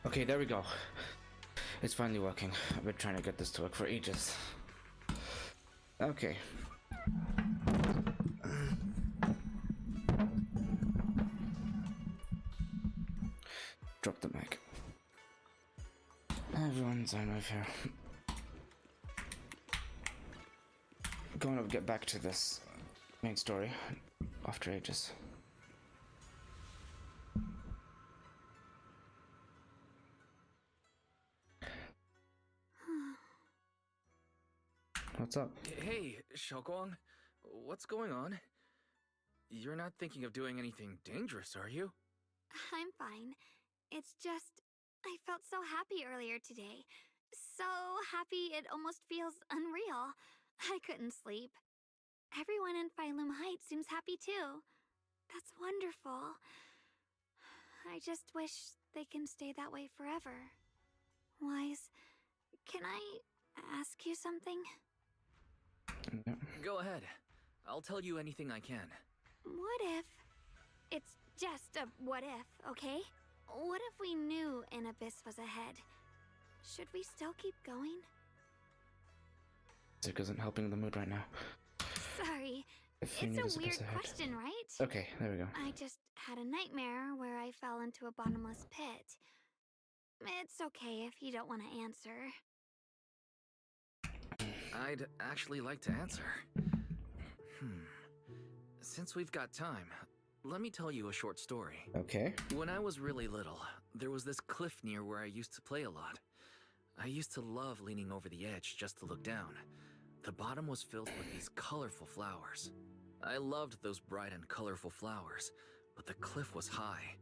Okay, there we go. It's finally working. I've been trying to get this to work for ages. Okay. Drop the mic. Everyone's on Wi-Fi. Going to get back to this main story after ages. What's up? Hey, Xiaoguang. What's going on? You're not thinking of doing anything dangerous, are you? I'm fine. It's just, I felt so happy earlier today. So happy it almost feels unreal. I couldn't sleep. Everyone in Phylum Heights seems happy too. That's wonderful. I just wish they can stay that way forever. Wise, can I ask you something? Yeah. Go ahead. I'll tell you anything I can. What if... It's just a what if, okay? What if we knew an abyss was ahead? Should we still keep going? Music isn't helping the mood right now. Sorry, If you it's knew a this weird abyss ahead. question, right? Okay, there we go. I just had a nightmare where I fell into a bottomless pit. It's okay if you don't want to answer. I'd actually like to answer. Since we've got time, let me tell you a short story. Okay. When I was really little, there was this cliff near where I used to play a lot. I used to love leaning over the edge just to look down. The bottom was filled with these colorful flowers. I loved those bright and colorful flowers, but the cliff was high,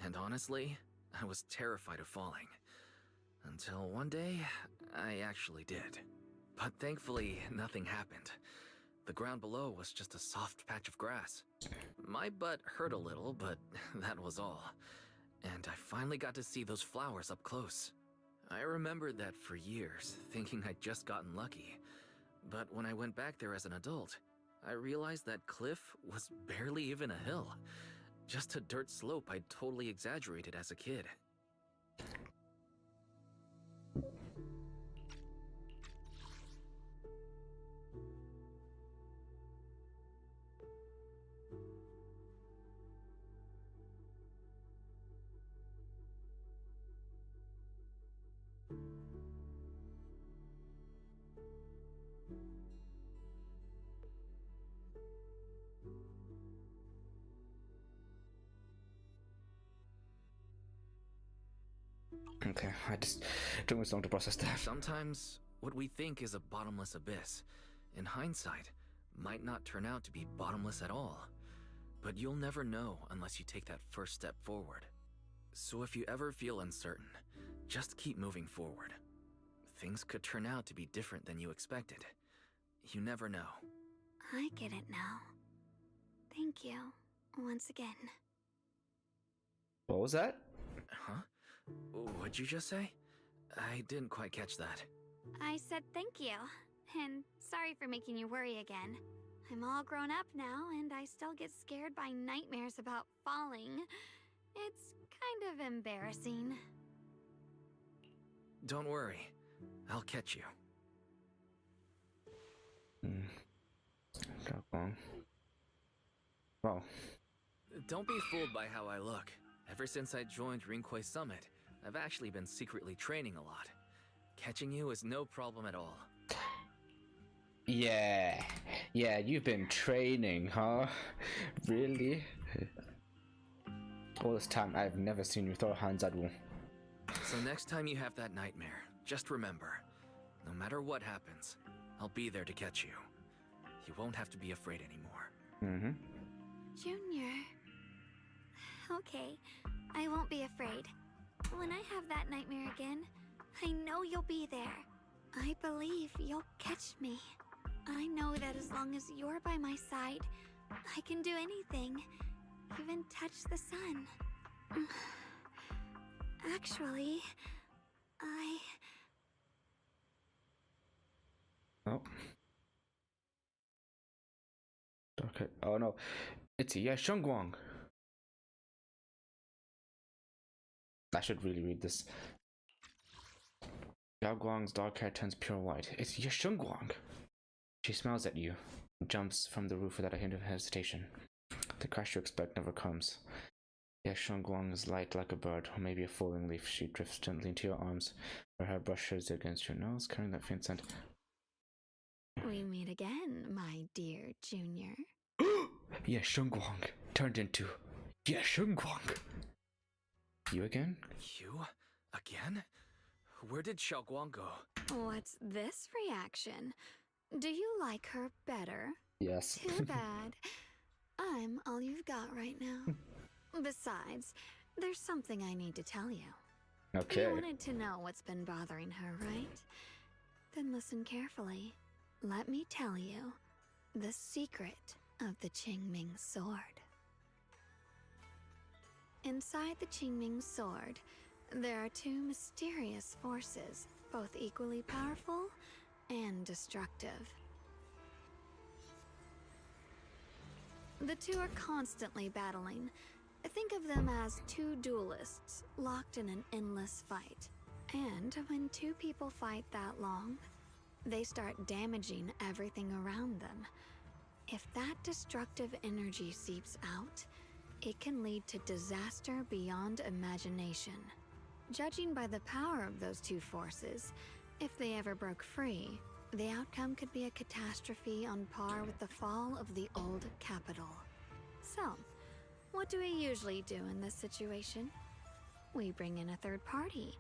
and honestly, I was terrified of falling. Until one day, I actually did. But thankfully, nothing happened. The ground below was just a soft patch of grass. My butt hurt a little, but that was all. And I finally got to see those flowers up close. I remembered that for years, thinking I'd just gotten lucky. But when I went back there as an adult, I realized that cliff was barely even a hill. Just a dirt slope I'd totally exaggerated as a kid. Okay, I just took me so long to process that. Sometimes, what we think is a bottomless abyss, in hindsight, might not turn out to be bottomless at all. But you'll never know unless you take that first step forward. So if you ever feel uncertain, just keep moving forward. Things could turn out to be different than you expected. You never know. I get it now. Thank you, once again. What was that? Huh? What'd you just say? I didn't quite catch that. I said thank you, and sorry for making you worry again. I'm all grown up now, and I still get scared by nightmares about falling. It's kind of embarrassing. Don't worry. I'll catch you. Got long. Wow. Don't be fooled by how I look. Ever since I joined Rinkwei Summit, I've actually been secretly training a lot. Catching you is no problem at all. Yeah, you've been training, huh? Really? All this time, I've never seen you throw hands at wall. So next time you have that nightmare, just remember, no matter what happens, I'll be there to catch you. You won't have to be afraid anymore. Junior. Okay, I won't be afraid. When I have that nightmare again, I know you'll be there. I believe you'll catch me. I know that as long as you're by my side, I can do anything, even touch the sun. Actually, Oh. Okay. Oh no, it's Shengguang. I should really read this. Xiao Guang's dark hair turns pure white. It's Yasheng Guang! She smiles at you, and jumps from the roof without a hint of hesitation. The crash you expect never comes. Yasheng Guang is light like a bird, or maybe a falling leaf. She drifts gently into your arms. Her hair brushes against your nose, carrying that faint scent. We meet again, my dear Junior. Yasheng Guang turned into Yasheng Guang. You again? You? Again? Where did Xiaoguang go? What's this reaction? Do you like her better? Yes. Too bad. I'm all you've got right now. Besides, there's something I need to tell you. Okay. You wanted to know what's been bothering her, right? Then listen carefully. Let me tell you the secret of the Qingming sword. Inside the Qingming sword, there are two mysterious forces, both equally powerful and destructive. The two are constantly battling. Think of them as two duelists locked in an endless fight. And when two people fight that long, they start damaging everything around them. If that destructive energy seeps out, it can lead to disaster beyond imagination. Judging by the power of those two forces, if they ever broke free, the outcome could be a catastrophe on par with the fall of the old capital. So, what do we usually do in this situation? We bring in a third party,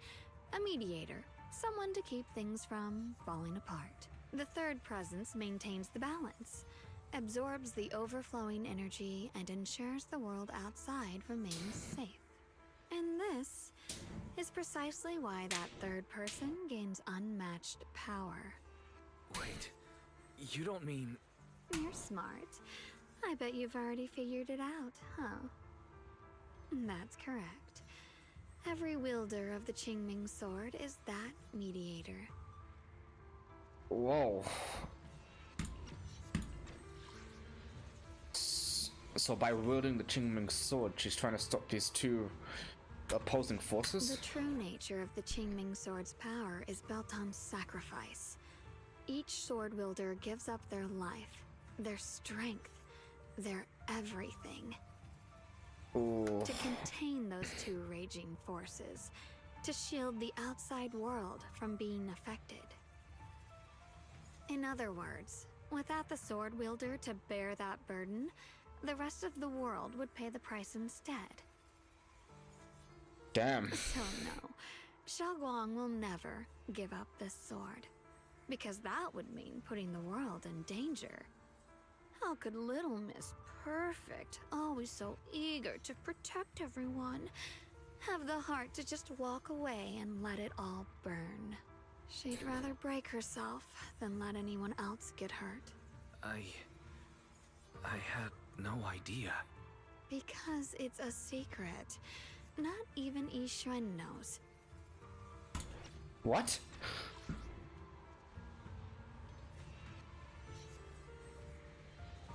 a mediator, someone to keep things from falling apart. The third presence maintains the balance, absorbs the overflowing energy, and ensures the world outside remains safe. And this is precisely why that third person gains unmatched power. Wait, you don't mean... You're smart. I bet you've already figured it out, huh? That's correct. Every wielder of the Qingming sword is that mediator. Whoa. So by wielding the Qingming sword, she's trying to stop these two opposing forces? The true nature of the Qingming sword's power is built on sacrifice. Each sword wielder gives up their life, their strength, their everything. Ooh. To contain those two raging forces, to shield the outside world from being affected. In other words, without the sword wielder to bear that burden, the rest of the world would pay the price instead. Damn. So no, Xiaoguang will never give up this sword, because that would mean putting the world in danger. How could little Miss Perfect, always so eager to protect everyone, have the heart to just walk away and let it all burn? She'd rather break herself than let anyone else get hurt. I had no idea. Because it's a secret. Not even Yixuan knows. What?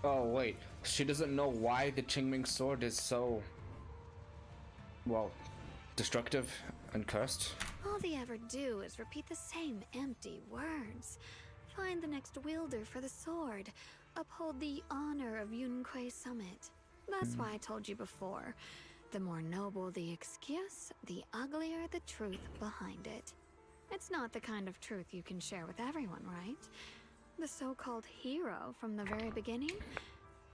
Oh wait, she doesn't know why the Qingming sword is so, well, destructive and cursed? All they ever do is repeat the same empty words. Find the next wielder for the sword. Uphold the honor of Yunquei Summit. That's why I told you before. The more noble the excuse, the uglier the truth behind it. It's not the kind of truth you can share with everyone, right? The so-called hero from the very beginning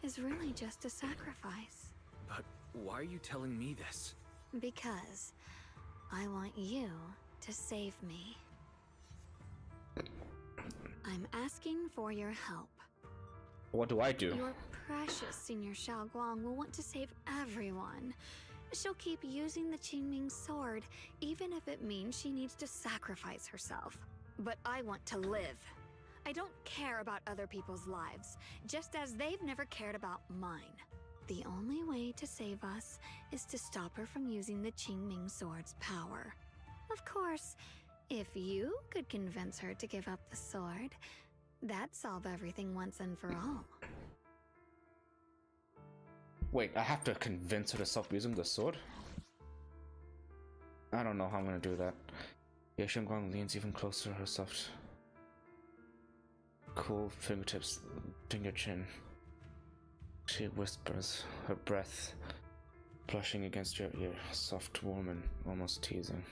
is really just a sacrifice. But why are you telling me this? Because I want you to save me. I'm asking for your help. What do I do? Your precious Senior Xiaoguang will want to save everyone. She'll keep using the Qingming sword, even if it means she needs to sacrifice herself. But I want to live. I don't care about other people's lives, just as they've never cared about mine. The only way to save us is to stop her from using the Qingming sword's power. Of course, if you could convince her to give up the sword, that'd solve everything once and for all. Wait, I have to convince her to stop using the sword? I don't know how I'm gonna do that. Ye Shengguang leans even closer, her soft, cool fingertips to your chin. She whispers, her breath brushing against your ear, soft, warm, and almost teasing.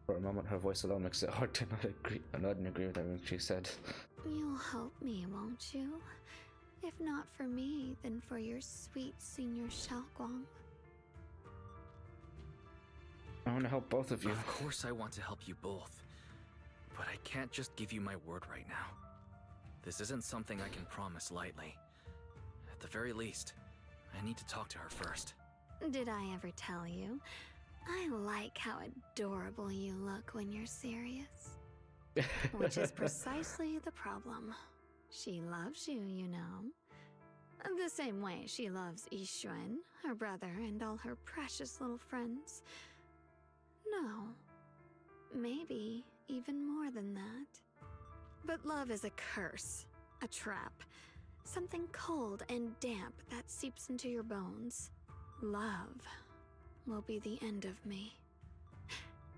For a moment, her voice alone makes it hard to not agree with everything she said. You'll help me, won't you? If not for me, then for your sweet senior Xiaoguang. I want to help both of you. Of course I want to help you both. But I can't just give you my word right now. This isn't something I can promise lightly. At the very least, I need to talk to her first. Did I ever tell you? I like how adorable you look when you're serious. Which is precisely the problem. She loves you, you know. The same way she loves Yixuan, her brother, and all her precious little friends. No. Maybe even more than that. But love is a curse, a trap. Something cold and damp that seeps into your bones. Love will be the end of me.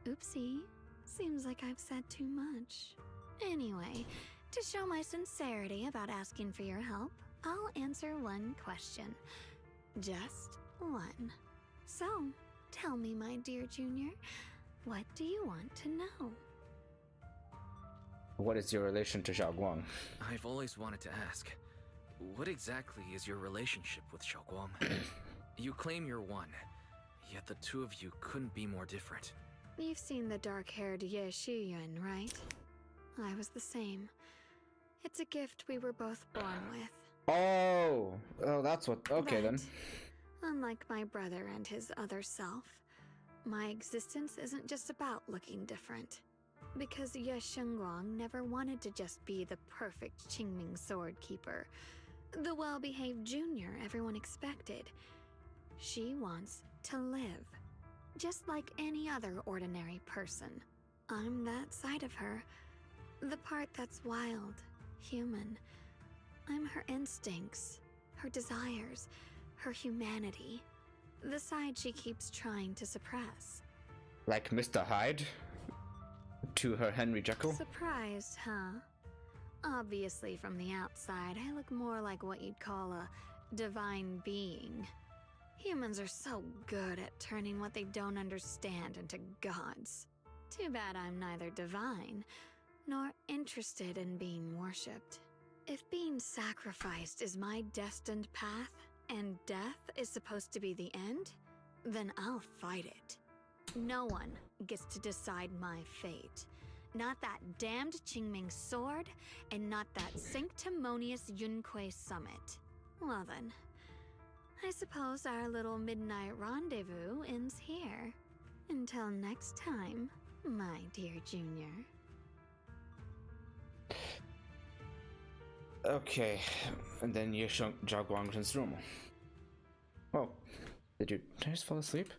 Oopsie. Seems like I've said too much. Anyway, to show my sincerity about asking for your help, I'll answer one question. Just one. So, tell me, my dear Junior, what do you want to know? What is your relation to Xiaoguang? I've always wanted to ask, what exactly is your relationship with Xiaoguang? You claim you're one, yet the two of you couldn't be more different. You've seen the dark-haired Ye Shiyuan, right? I was the same. It's a gift we were both born with. Oh, that's what. Okay, But, then. unlike my brother and his other self, my existence isn't just about looking different. Because Ye Shengguang never wanted to just be the perfect Qingming sword keeper, the well-behaved junior everyone expected. She wants to live. Just like any other ordinary person. I'm that side of her. The part that's wild, human. I'm her instincts, her desires, her humanity. The side she keeps trying to suppress. Like Mr. Hyde? To her Henry Jekyll? Surprised, huh? Obviously, from the outside, I look more like what you'd call a divine being. Humans are so good at turning what they don't understand into gods. Too bad I'm neither divine, nor interested in being worshipped. If being sacrificed is my destined path, and death is supposed to be the end, then I'll fight it. No one gets to decide my fate. Not that damned Qingming sword, and not that sanctimonious Yunque summit. Well then, I suppose our little midnight rendezvous ends here. Until next time, my dear Junior. Okay, and then Ye Xiaoguang turns normal. Oh, did you just fall asleep?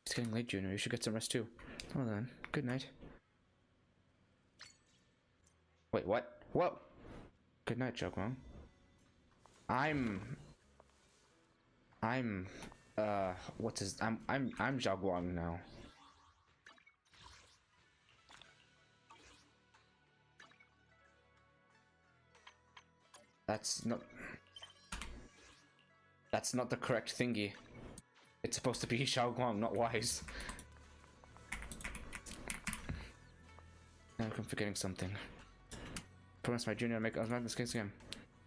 It's getting late, Junior. You should get some rest too. Well then, good night. Wait, what? Whoa! Good night, Xiaoguang. What's his? I'm Xiaoguang now. That's not the correct thingy. It's supposed to be Xiaoguang, not Wise. I'm forgetting something. Promise my junior to make us not mistakes again.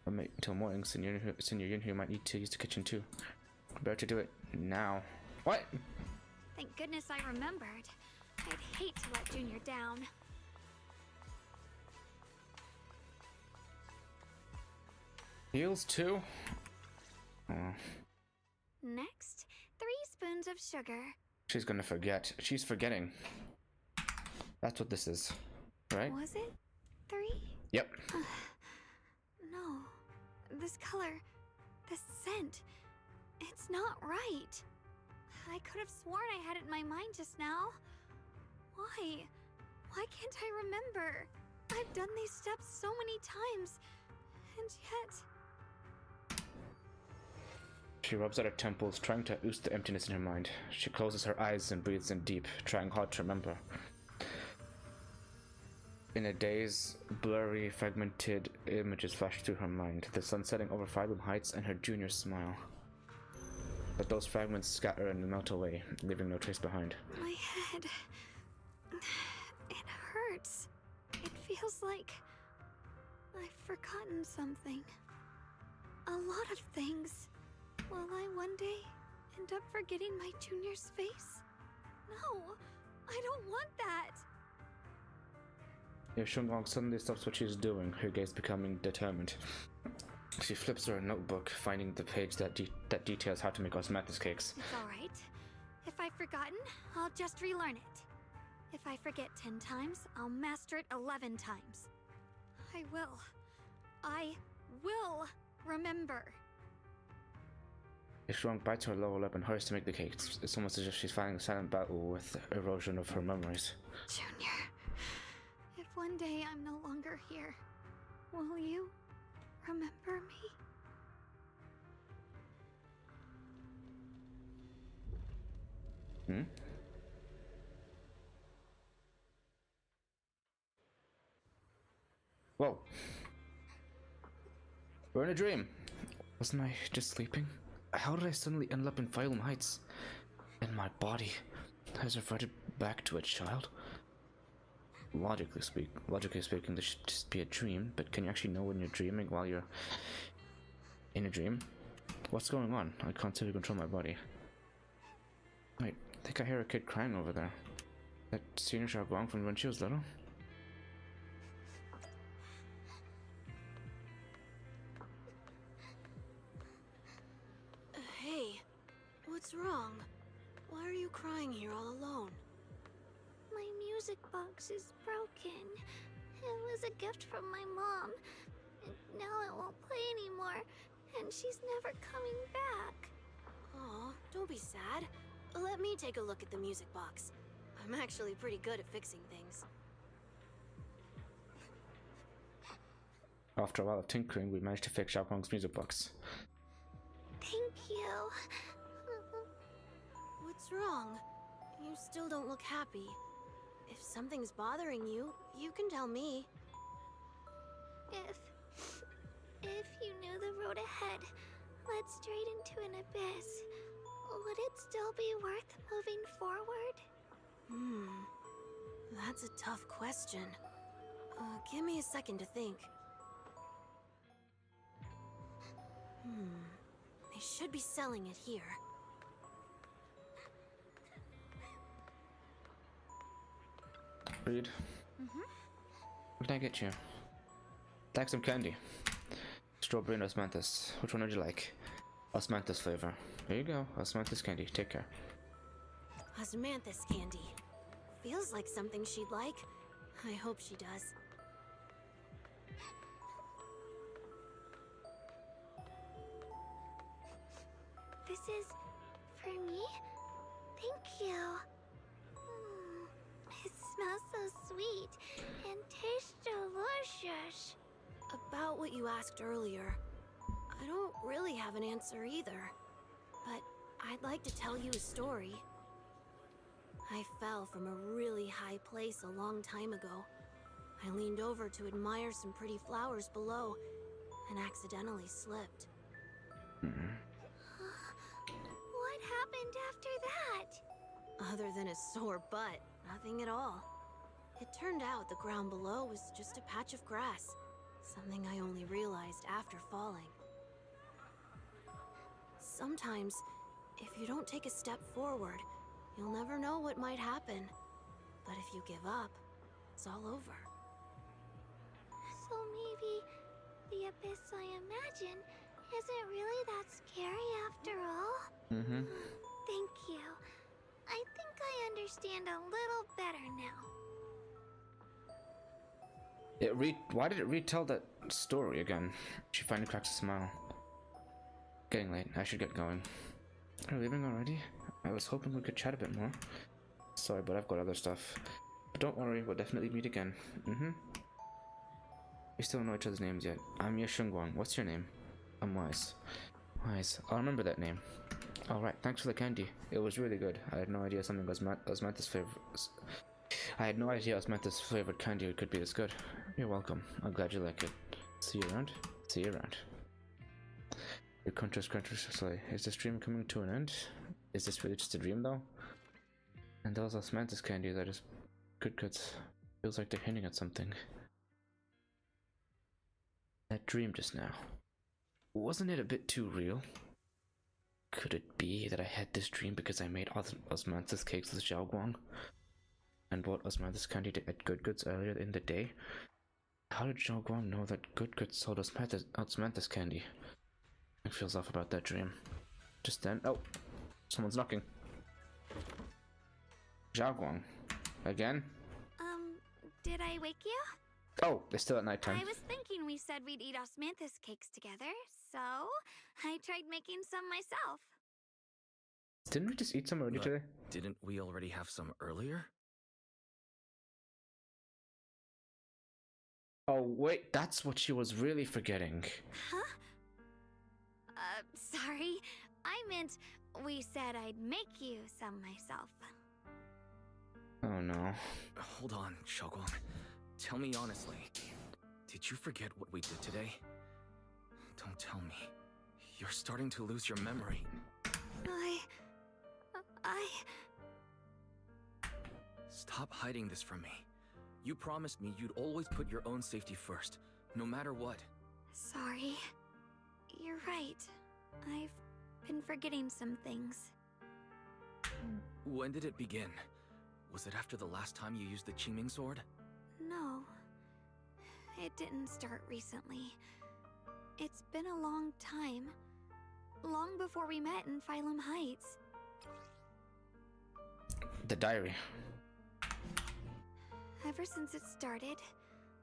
I'll wait until morning. Senior Yunhui might need to use the kitchen too. Better to do it now. What? Thank goodness I remembered. I'd hate to let Junior down. Heals too? Oh. Next, 3 spoons of sugar. She's gonna forget. She's forgetting. That's what this is, right? Was it 3? Yep. No. This color, this scent, it's not right. I could have sworn I had it in my mind just now. Why? Why can't I remember? I've done these steps so many times, and yet... She rubs at her temples, trying to ooze the emptiness in her mind. She closes her eyes and breathes in deep, trying hard to remember. In a daze, blurry, fragmented images flash through her mind. The sun setting over Phylum Heights and her junior's smile. But those fragments scatter and melt away, leaving no trace behind. My head... it hurts. It feels like... I've forgotten something. A lot of things. Will I one day end up forgetting my junior's face? No, I don't want that. Shunguang suddenly stops what she's doing, her gaze becoming determined. She flips through her notebook, finding the page that details how to make osmanthus cakes. It's alright. If I've forgotten, I'll just relearn it. If I forget 10 times, I'll master it 11 times. I will remember. Shunguang bites her lower lip and hurries to make the cakes. It's almost as if she's fighting a silent battle with erosion of her memories. Junior, if one day I'm no longer here, will you remember me? Whoa. We're in a dream. Wasn't I just sleeping? How did I suddenly end up in Phylum Heights? And my body has reverted back to a child? Logically speaking, this should just be a dream, but can you actually know when you're dreaming while you're in a dream? What's going on? I can't seem to control my body. Wait, I think I hear a kid crying over there. That senior Xiaoguang from when she was little? Hey, what's wrong? Why are you crying here all alone? My music box is broken. It was a gift from my mom. And now it won't play anymore, and she's never coming back. Aw, don't be sad. Let me take a look at the music box. I'm actually pretty good at fixing things. After a while of tinkering, we managed to fix Xiaoguang's music box. Thank you. What's wrong? You still don't look happy. If something's bothering you, you can tell me. If you knew the road ahead led straight into an abyss, would it still be worth moving forward? That's a tough question. Give me a second to think. They should be selling it here. Reed? What can I get you? Like some candy. Strawberry and osmanthus. Which one would you like? Osmanthus flavor. There you go. Osmanthus candy. Take care. Osmanthus candy. Feels like something she'd like. I hope she does. This is for me? Thank you. It smells so sweet and tastes delicious. About what you asked earlier, I don't really have an answer either. But I'd like to tell you a story. I fell from a really high place a long time ago. I leaned over to admire some pretty flowers below and accidentally slipped. What happened after that? Other than a sore butt, nothing at all. It turned out the ground below was just a patch of grass, something I only realized after falling. Sometimes, if you don't take a step forward, you'll never know what might happen. But if you give up, it's all over. So maybe the abyss I imagine isn't really that scary after all? Thank you. I think I understand a little better now. Why did it retell that story again? She finally cracks a smile. Getting late. I should get going. Are we leaving already? I was hoping we could chat a bit more. Sorry, but I've got other stuff. But don't worry, we'll definitely meet again. We still don't know each other's names yet. I'm Shunguang. What's your name? I'm Wise. Nice. I'll remember that name. Alright, thanks for the candy. It was really good. I had no idea something was Osmanthus' favorite. I had no idea Osmanthus' favorite candy could be this good. You're welcome. I'm glad you like it. See you around? See you around. Your crunchers, sorry. Is this dream coming to an end? Is this really just a dream though? And those Osmanthus candy that is good cuts. Feels like they're hinting at something. That dream just now. Wasn't it a bit too real? Could it be that I had this dream because I made Osmanthus cakes with Xiaoguang? And bought Osmanthus candy at Good Goods earlier in the day? How did Xiaoguang know that Good Goods sold Osmanthus candy? It feels off about that dream. Just then, oh, someone's knocking. Xiaoguang. Again? Did I wake you? Oh, it's still at nighttime. I was thinking we said we'd eat Osmanthus cakes together, so I tried making some myself. Didn't we just eat some already today? Didn't we already have some earlier? Oh wait, that's what she was really forgetting. Huh? Sorry. I meant we said I'd make you some myself. Oh no. Hold on, Xiaoguang. Tell me honestly. Did you forget what we did today? Don't tell me. You're starting to lose your memory. Stop hiding this from me. You promised me you'd always put your own safety first, no matter what. Sorry. You're right. I've been forgetting some things. When did it begin? Was it after the last time you used the Qingming sword? No. It didn't start recently. It's been a long time. Long before we met in Phylum Heights. The diary. Ever since it started,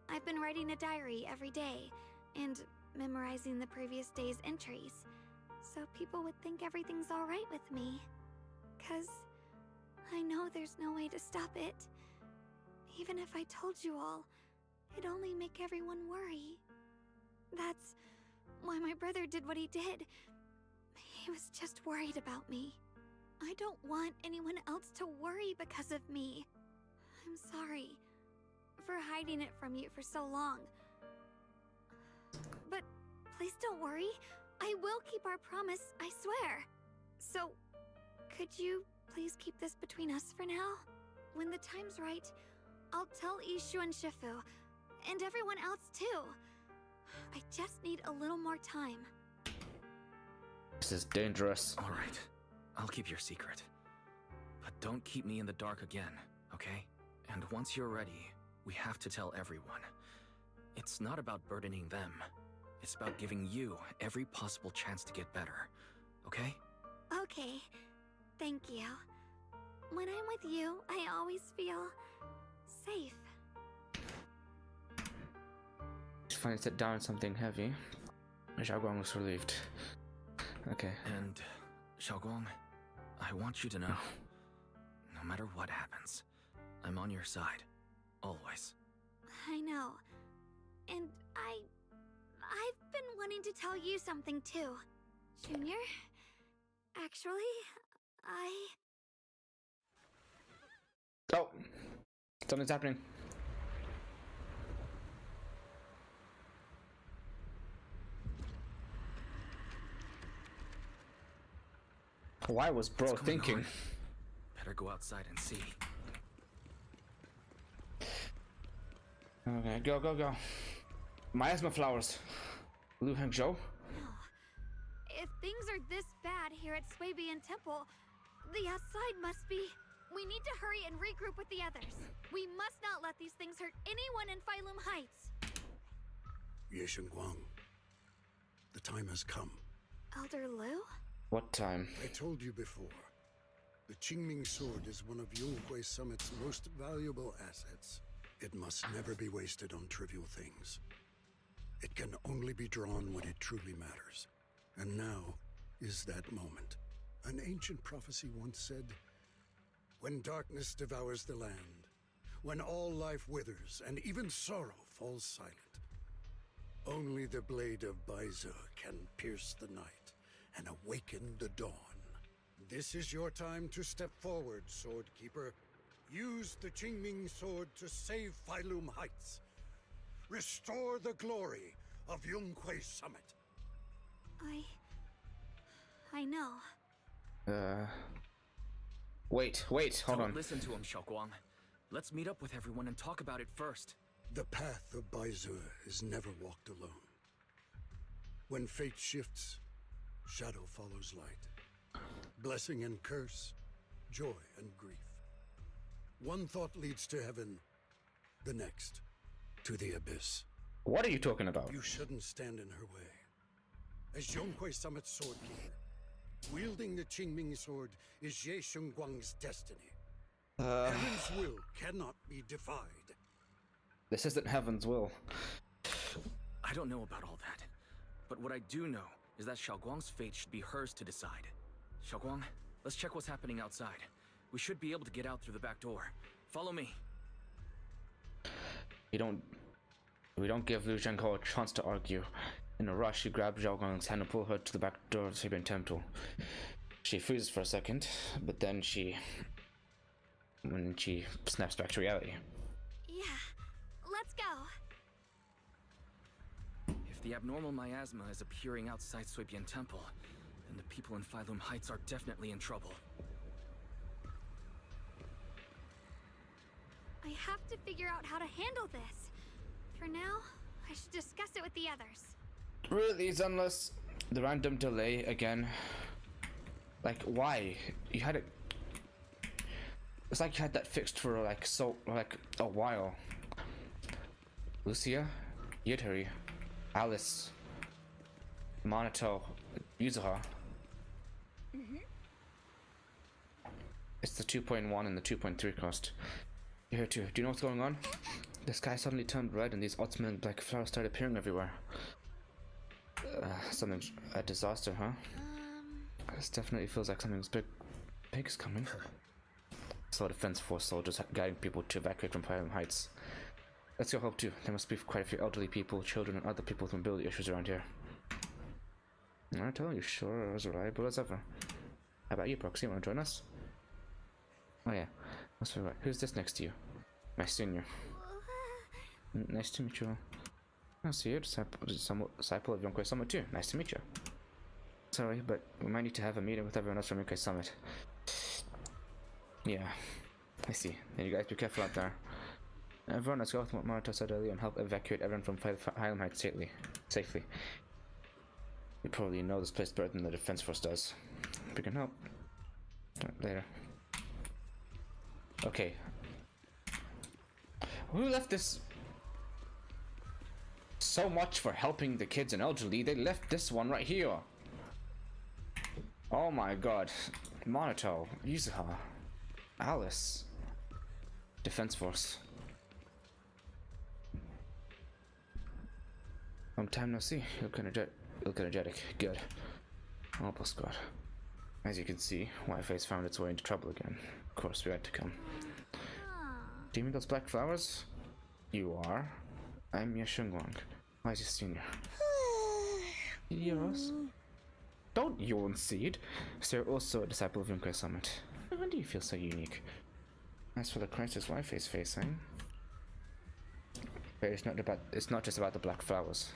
I've been writing a diary every day and memorizing the previous day's entries, so people would think everything's alright with me. 'Cause I know there's no way to stop it. Even if I told you all, it'd only make everyone worry. That's why my brother did what he did. He was just worried about me. I don't want anyone else to worry because of me. I'm sorry for hiding it from you for so long. But please don't worry. I will keep our promise, I swear. So, could you please keep this between us for now? When the time's right, I'll tell Ishu and Shifu, and everyone else too. I just need a little more time. This is dangerous. Alright, I'll keep your secret. But don't keep me in the dark again, okay? And once you're ready, we have to tell everyone. It's not about burdening them. It's about giving you every possible chance to get better, okay? Okay, thank you. When I'm with you, I always feel safe. Just finally set down something heavy. Xiaoguang was relieved. Okay. And, Xiaoguang, I want you to know, no matter what happens, I'm on your side. Always. I know. And I've been wanting to tell you something too. Junior, actually, Oh! Something's happening. Why was bro What's going thinking? on? Better go outside and see. Okay, go, go, go. Miasma flowers. Liu Hangzhou? if things are this bad here at Swabian Temple, the outside must be... We need to hurry and regroup with the others. We must not let these things hurt anyone in Phylum Heights. Ye Guang, the time has come. Elder Liu? What time? I told you before. The Qingming sword is one of Yonghui Summit's most valuable assets. It must never be wasted on trivial things. It can only be drawn when it truly matters. And now is that moment. An ancient prophecy once said, when darkness devours the land, when all life withers and even sorrow falls silent, only the blade of Baize can pierce the night and awaken the dawn. This is your time to step forward, Sword Keeper. Use the Qingming sword to save Phylum Heights. Restore the glory of Yunhui Summit. I know. Wait, hold Don't on. listen to him, Xiaoguang. Let's meet up with everyone and talk about it first. The path of Baizu is never walked alone. When fate shifts, shadow follows light. Blessing and curse, joy and grief. One thought leads to heaven, the next to the abyss. What are you talking about? You shouldn't stand in her way. As Yonghui Summit's sword keeper, wielding the Qingming sword is Ye Shengguang's destiny. Heaven's will cannot be defied. This isn't Heaven's will. I don't know about all that. But what I do know is that Xiaoguang's fate should be hers to decide. Xiaoguang, let's check what's happening outside. We should be able to get out through the back door. Follow me. We don't give Liu Zhenghe a chance to argue. In a rush, she grabs Zhao Gong's hand and pulls her to the back door of the Sabian Temple. She freezes for a second, but then when she snaps back to reality. Yeah, let's go. If the abnormal miasma is appearing outside Suibian Temple, then the people in Phylum Heights are definitely in trouble. I have to figure out how to handle this. For now, I should discuss it with the others. Really, unless the random delay again. Like, why? You had it. It's like you had that fixed for like a while. Lucia, Yutari, Alice, Monato, Yuzuha. It's the 2.1 and the 2.3 cost. You're here too. Do you know what's going on? The sky suddenly turned red and these odd smelling black flowers started appearing everywhere. A disaster, huh? This definitely feels like something's big is coming. So Defense Force soldiers guiding people to evacuate from Phylum Heights. Let's go help too. There must be quite a few elderly people, children, and other people with mobility issues around here. I tell you, sure, as reliable as ever. How about you, Proxy? Want to join us? Oh yeah, that's right. Who's this next to you? My senior. Nice to meet you. I see you, disciple of Yunhui Summit too. Nice to meet you. Sorry, but we might need to have a meeting with everyone else from Yunhui Summit. Yeah, I see. Then you guys be careful out there. Everyone, let's go with what Maruto said earlier and help evacuate everyone from Phylum Heights safely. You probably know this place better than the Defense Force does. We can help. Later. Okay. Who left this? So much for helping the kids and elderly. They left this one right here. Oh my god. Monato, Yuzuha, Alice, Defense Force. Long time no see. You look energetic. Good. Almost God. As you can see, WAIFEI's found its way into trouble again. Of course, we had to come. Do you mean those black flowers? You are. I'm Ye Shengguang. Why is your senior? Did you hear us? Don't yawn, Seed. So you're also a disciple of Yunhui Summit. When do you feel so unique? As for the crisis WAIFEI's facing, but it's not just about the black flowers.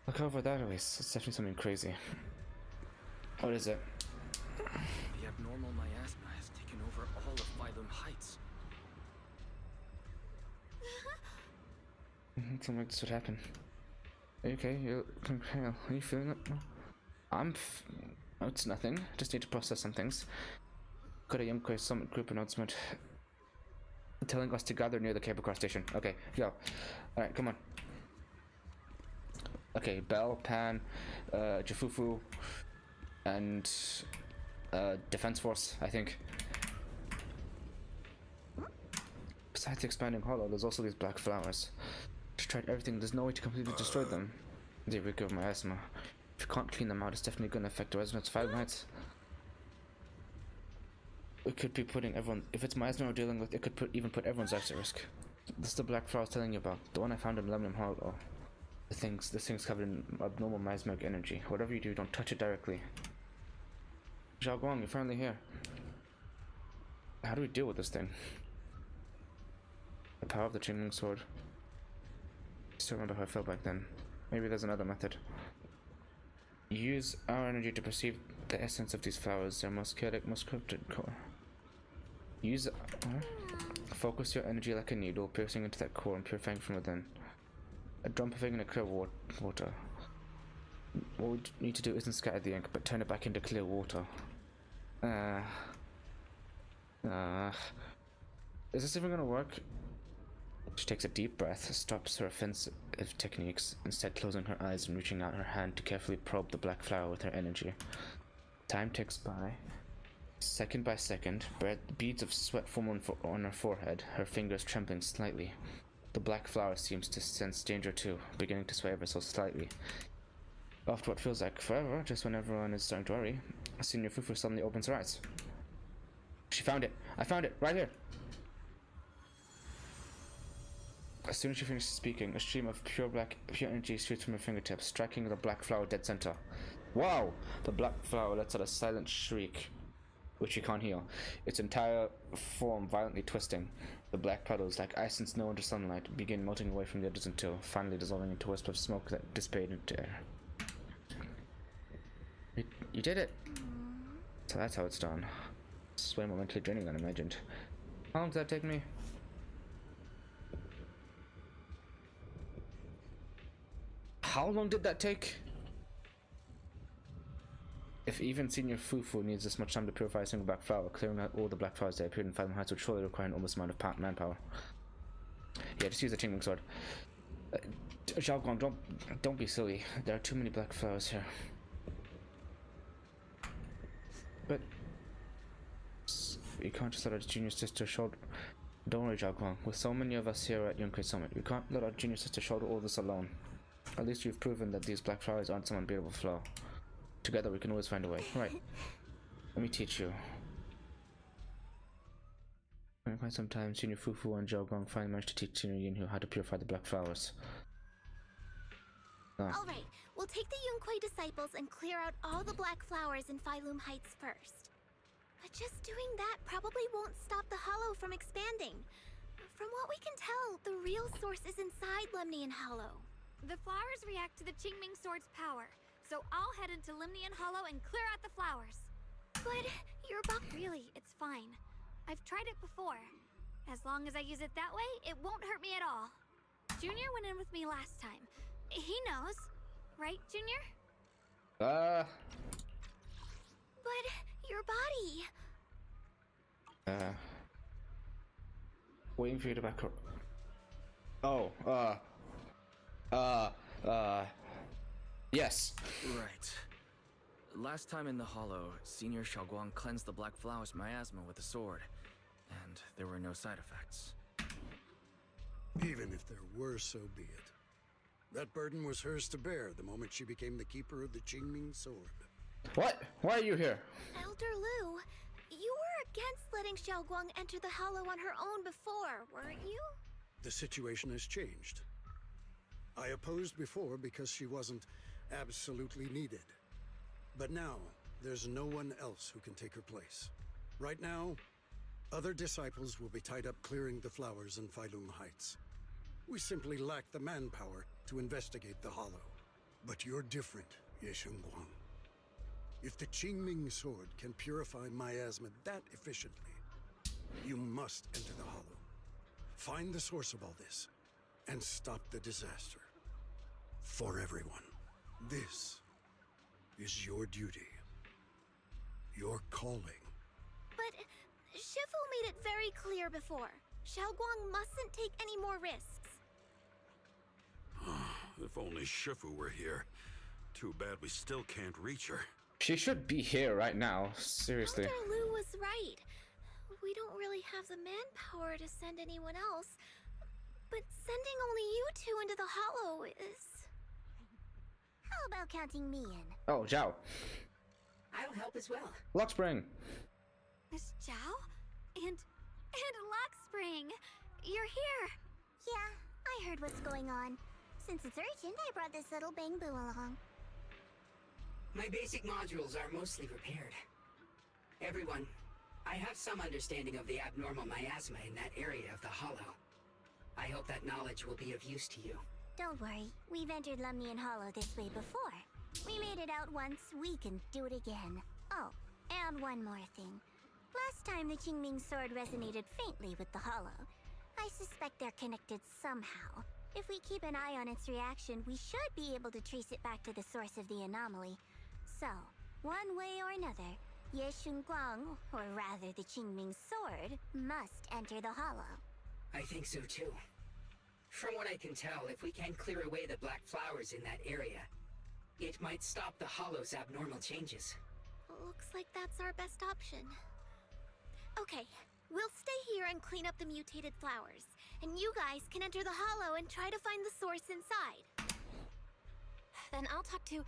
Look over that way. It's definitely something crazy. What is it? The abnormal miasma has taken over all of Phylum Heights. Something like this would happen. Are you okay? You're pale. Are you feeling it? Oh, it's nothing. Just need to process some things. Got a Yunhui Summit group announcement telling us to gather near the cable car station. Okay, go. Alright, come on. Okay, Bell, Pan, Jafufu, and Defense Force, I think. Besides the expanding hollow, there's also these black flowers. Just tried everything, there's no way to completely destroy them. They reek of miasma. If you can't clean them out, it's definitely gonna affect the residents of Phylum Heights. It could be putting everyone, if it's miasma we're dealing with, it could even put everyone's lives at risk. This is the black flower I was telling you about, the one I found in Lemon Hollow. This thing's covered in abnormal mesmeric energy. Whatever you do, don't touch it directly. Zhao Guang, you're finally here. How do we deal with this thing? The power of the Qingming sword. I still remember how I felt back then. Maybe there's another method. Use our energy to perceive the essence of these flowers, their most chaotic, most corrupted core. Use focus your energy like a needle, piercing into that core and purifying from within. A drop of ink in a clear water. What we need to do isn't scatter the ink, but turn it back into clear water. Is this even gonna work? She takes a deep breath, stops her offensive techniques, instead closing her eyes and reaching out her hand to carefully probe the black flower with her energy. Time ticks by. Second by second, beads of sweat form on her forehead, her fingers trembling slightly. The black flower seems to sense danger too, beginning to sway ever so slightly. After what feels like forever, just when everyone is starting to worry, Senior Fufu suddenly opens her eyes. She found it! I found it! Right here! As soon as she finishes speaking, a stream of pure energy shoots from her fingertips, striking the black flower dead center. Wow! The black flower lets out a silent shriek, which you can't hear, its entire form violently twisting. The black puddles, like ice and snow under sunlight, begin melting away from the edges until, finally dissolving into a wisp of smoke that dissipated into air. You did it! So that's how it's done. It's way more mentally draining than I imagined. How long did that take me? How long did that take? If even Senior Fufu needs this much time to purify a single black flower, clearing out all the black flowers that appeared in Fathom Heights would surely require an enormous amount of manpower. Yeah, just use the Qingming sword. Zhao Guang, don't be silly. There are too many black flowers here. But you can't just let our junior sister shoulder. Don't worry, Zhao Guang. With so many of us here at Yunkai Summit, we can't let our junior sister shoulder all this alone. At least you've proven that these black flowers aren't some unbeatable flaw. Together we can always find a way. Right. Let me teach you. In quite some time, Senior Fufu and Zhao Guang finally managed to teach Senior Yinhu how to purify the black flowers. Alright, we'll take the Yunquei disciples and clear out all the black flowers in Phylum Heights first. But just doing that probably won't stop the Hollow from expanding. From what we can tell, the real source is inside Lemnian Hollow. The flowers react to the Qingming sword's power, so I'll head into Lemnian Hollow and clear out the flowers. But you're Really, it's fine. I've tried it before. As long as I use it that way, it won't hurt me at all. Junior went in with me last time. He knows. Right, Junior? But your body... Waiting for you to back up. Yes. Right. Last time in the Hollow, Senior Xiaoguang cleansed the black flowers miasma with a sword, and there were no side effects. Even if there were, so be it. That burden was hers to bear the moment she became the keeper of the Qingming sword. What? Why are you here? Elder Lu, you were against letting Xiaoguang enter the Hollow on her own before, weren't you? The situation has changed. I opposed before because she wasn't absolutely needed. But now, there's no one else who can take her place. Right now, other disciples will be tied up clearing the flowers in Phylum Heights. We simply lack the manpower to investigate the Hollow. But you're different, Ye Shengguang. If the Qingming sword can purify miasma that efficiently, you must enter the Hollow. Find the source of all this, and stop the disaster. For everyone. This is your duty. Your calling. But Shifu made it very clear before. Xiaoguang mustn't take any more risks. If only Shifu were here. Too bad we still can't reach her. She should be here right now. Seriously. Elder Lu was right. We don't really have the manpower to send anyone else. But sending only you two into the Hollow is... How about counting me in? Oh, Zhao. I'll help as well. Luxspring. Miss Zhao? And Luxspring! You're here! Yeah, I heard what's going on. Since it's urgent, I brought this little bamboo along. My basic modules are mostly repaired. Everyone, I have some understanding of the abnormal miasma in that area of the Hollow. I hope that knowledge will be of use to you. Don't worry, we've entered Lumnian Hollow this way before. We made it out once, we can do it again. Oh, and one more thing. Last time the Qingming sword resonated faintly with the Hollow. I suspect they're connected somehow. If we keep an eye on its reaction, we should be able to trace it back to the source of the anomaly. So, one way or another, Ye Shunguang, or rather the Qingming sword, must enter the Hollow. I think so too. From what I can tell, if we can clear away the black flowers in that area, it might stop the Hollow's abnormal changes. Looks like that's our best option. Okay, we'll stay here and clean up the mutated flowers. And you guys can enter the Hollow and try to find the source inside. Then I'll talk to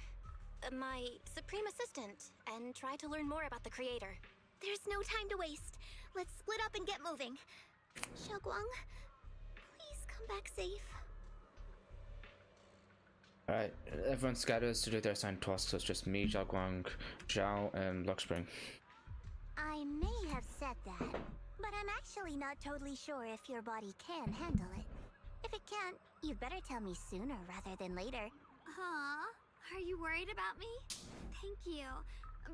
my Supreme Assistant and try to learn more about the creator. There's no time to waste. Let's split up and get moving. Xiaoguang, please come back safe. Alright, everyone scatters to do their assigned tasks, so it's just me, Xiaoguang, Zhao, and Luxspring. I may have said that, but I'm actually not totally sure if your body can handle it. If it can't, you'd better tell me sooner rather than later. Huh? Are you worried about me? Thank you.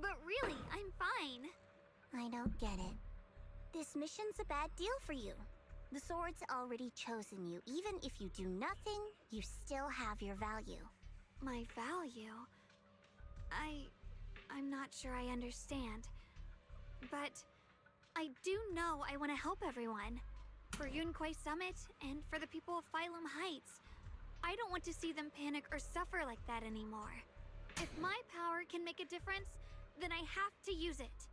But really, I'm fine. I don't get it. This mission's a bad deal for you. The sword's already chosen you. Even if you do nothing, you still have your value. My value? I'm not sure I understand. But I do know I want to help everyone. For Yunquai Summit and for the people of Phylum Heights. I don't want to see them panic or suffer like that anymore. If my power can make a difference, then I have to use it.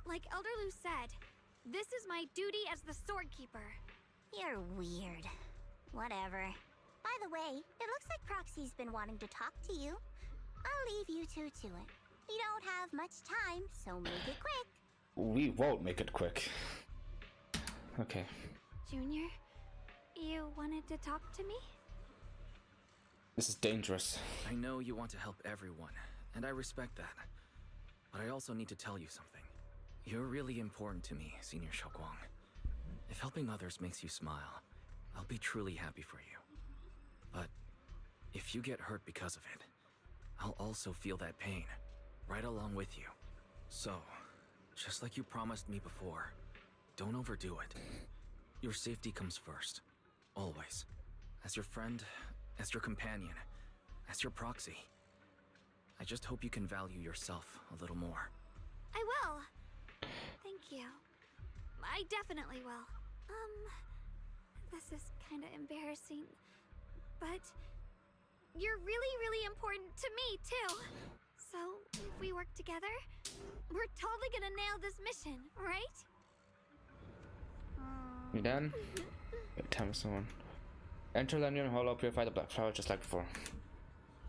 Like Elder Lu said, this is my duty as the Sword Keeper. You're weird. Whatever. By the way, it looks like Proxy's been wanting to talk to you. I'll leave you two to it. You don't have much time, so make it quick. We won't make it quick. Okay. Junior, you wanted to talk to me? This is dangerous. I know you want to help everyone, and I respect that. But I also need to tell you something. You're really important to me, Senior Xiaoguang. If helping others makes you smile, I'll be truly happy for you. But if you get hurt because of it, I'll also feel that pain, right along with you. So, just like you promised me before, don't overdo it. Your safety comes first, always. As your friend, as your companion, as your proxy. I just hope you can value yourself a little more. I will. Thank you. I definitely will. This is kind of embarrassing, but you're really, really important to me, too. So, if we work together, we're totally gonna nail this mission, right? You done? Tell me someone. Enter Lumnian Hollow, purify the black flower just like before.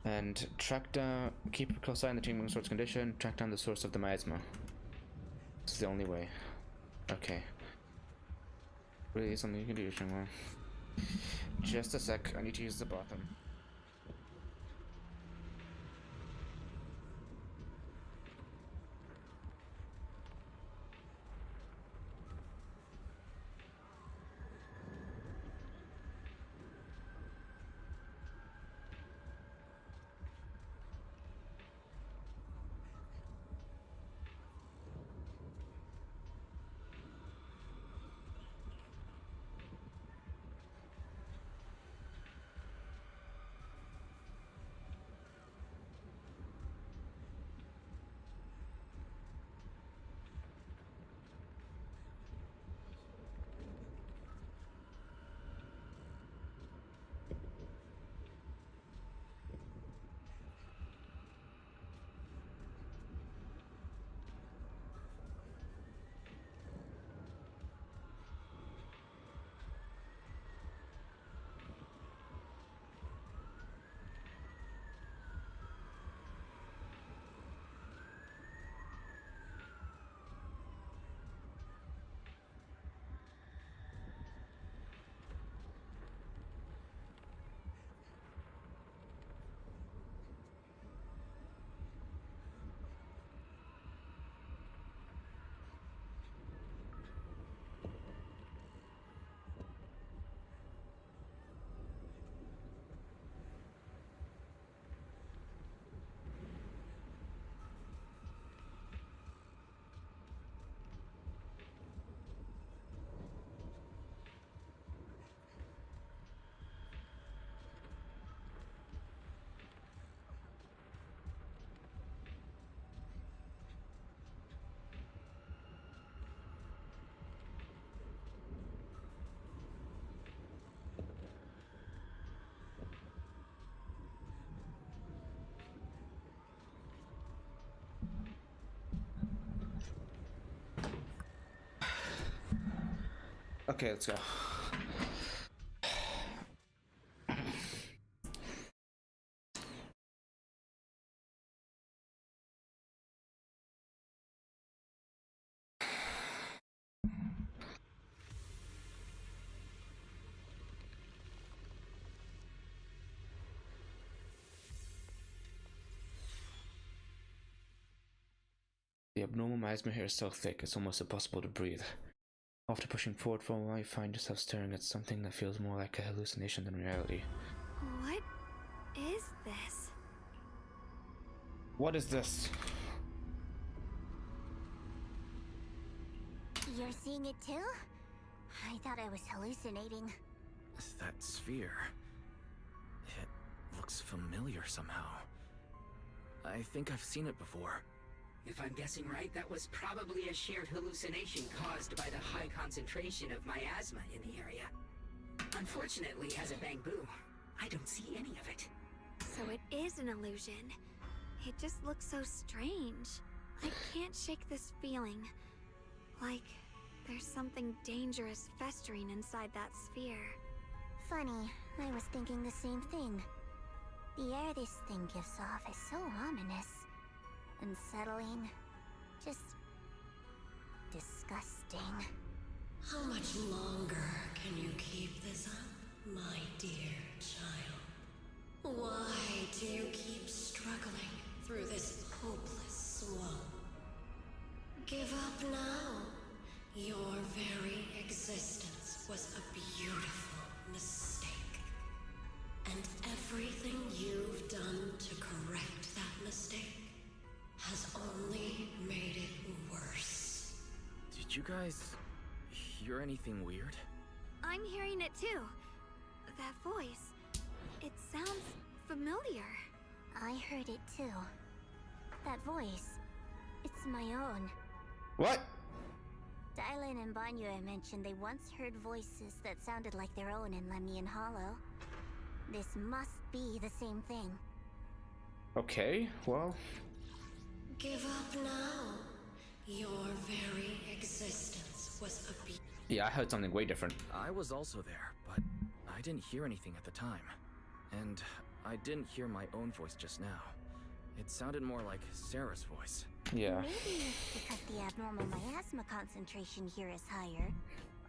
And track down, keep a close eye on the Qingming sword's condition, track down the source of the miasma. This is the only way. Okay. Really something you can do, Xinguang. Just a sec, I need to use the bathroom. Okay, let's go. The abnormal miasma here is so thick it's almost impossible to breathe. After pushing forward for a while, you find yourself staring at something that feels more like a hallucination than reality. What is this? What is this? You're seeing it too? I thought I was hallucinating. That sphere. It looks familiar somehow. I think I've seen it before. If I'm guessing right, that was probably a shared hallucination caused by the high concentration of miasma in the area. Unfortunately, as a Bangbu, I don't see any of it. So it is an illusion. It just looks so strange. I can't shake this feeling. Like there's something dangerous festering inside that sphere. Funny, I was thinking the same thing. The air this thing gives off is so ominous. Unsettling. Just disgusting. How much longer can you keep this up, my dear child? Why do you keep struggling through this hopeless swamp? Give up now. Your very existence was a beautiful mistake. And everything you've done to correct that mistake has only made it worse. Did you guys hear anything weird? I'm hearing it too. That voice. It sounds familiar. I heard it too. That voice. It's my own. What? Dylan and Banya mentioned they once heard voices that sounded like their own in Lemnian Hollow. This must be the same thing. Okay, well... Give up now. Your very existence was a yeah, I heard something way different. I was also there, but I didn't hear anything at the time. And I didn't hear my own voice just now. It sounded more like Sarah's voice. Yeah. Maybe it's because the abnormal miasma concentration here is higher.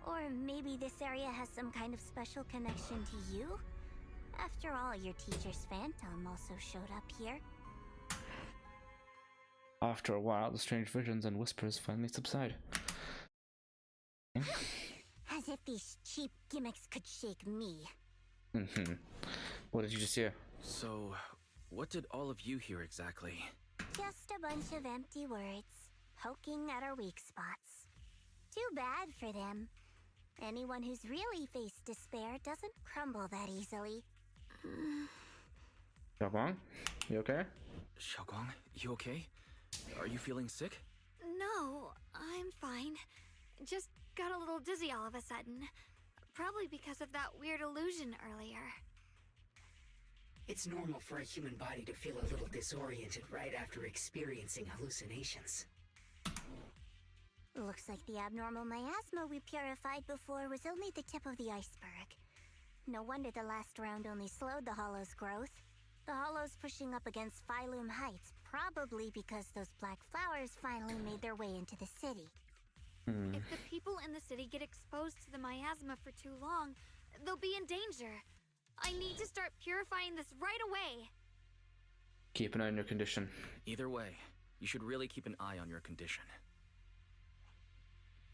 Or maybe this area has some kind of special connection to you? After all, your teacher's phantom also showed up here. After a while, the strange visions and whispers finally subside. As if these cheap gimmicks could shake me. Mm-hmm. What did you just hear? So, what did all of you hear exactly? Just a bunch of empty words, poking at our weak spots. Too bad for them. Anyone who's really faced despair doesn't crumble that easily. Xiaoguang, you okay? Xiaoguang, you okay? Are you feeling sick? No, I'm fine. Just got a little dizzy all of a sudden. Probably because of that weird illusion earlier. It's normal for a human body to feel a little disoriented right after experiencing hallucinations. Looks like the abnormal miasma we purified before was only the tip of the iceberg. No wonder the last round only slowed the Hollow's growth. The Hollow's pushing up against Phylum Heights, probably because those black flowers finally made their way into the city. If the people in the city get exposed to the miasma for too long, they'll be in danger. I need to start purifying this right away. Keep an eye on your condition. Either way, you should really keep an eye on your condition.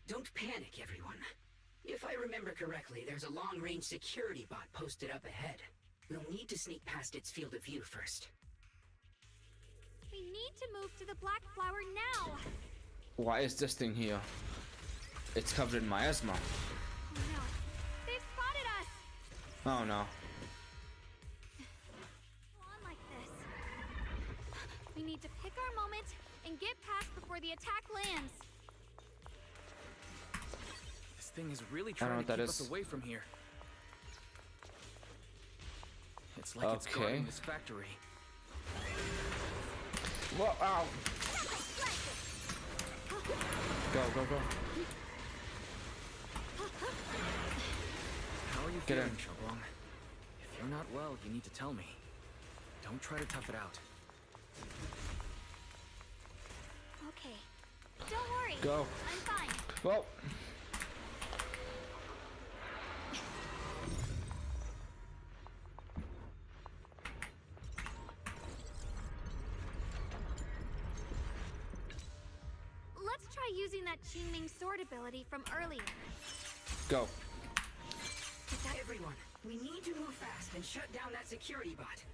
Don't panic, everyone. If I remember correctly, there's a long-range security bot posted up ahead. We'll need to sneak past its field of view first. We need to move to the black flower now. Why is this thing here? It's covered in miasma. Oh no, they've spotted us. Oh no. Go on like this. We need to pick our moment and get past before the attack lands. This thing is really I don't know trying what to that keep is. us away from here. It's like it's guarding this factory. Whoa, ow! Go, go, go. Get in. Chogwang? If you're not well, you need to tell me. Don't try to tough it out. Okay. Don't worry. Go. I'm fine. Well. Let's try using that Qingming sword ability from earlier. Go. Everyone, we need to move fast and shut down that security bot.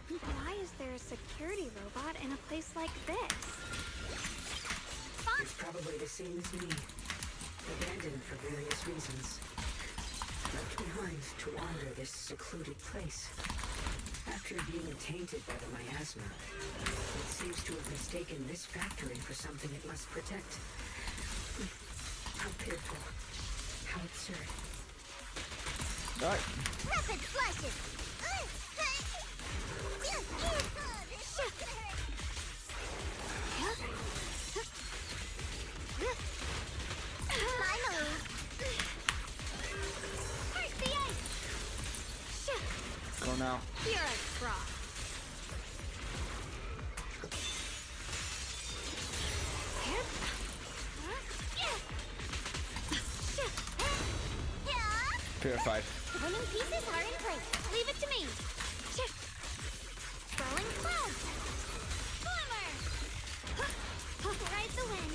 Why is there a security robot in a place like this? It's probably the same as me. Abandoned for various reasons. Left behind to wander this secluded place. After being tainted by the miasma, it seems to have mistaken this factory for something it must protect. How pitiful. How absurd. Alright. Rapid flashes! My move! Where's the ice? Go now. You're a frost. Purified. The winning pieces are in place. Leave it to me. Rolling clouds! Former! Ride the wind.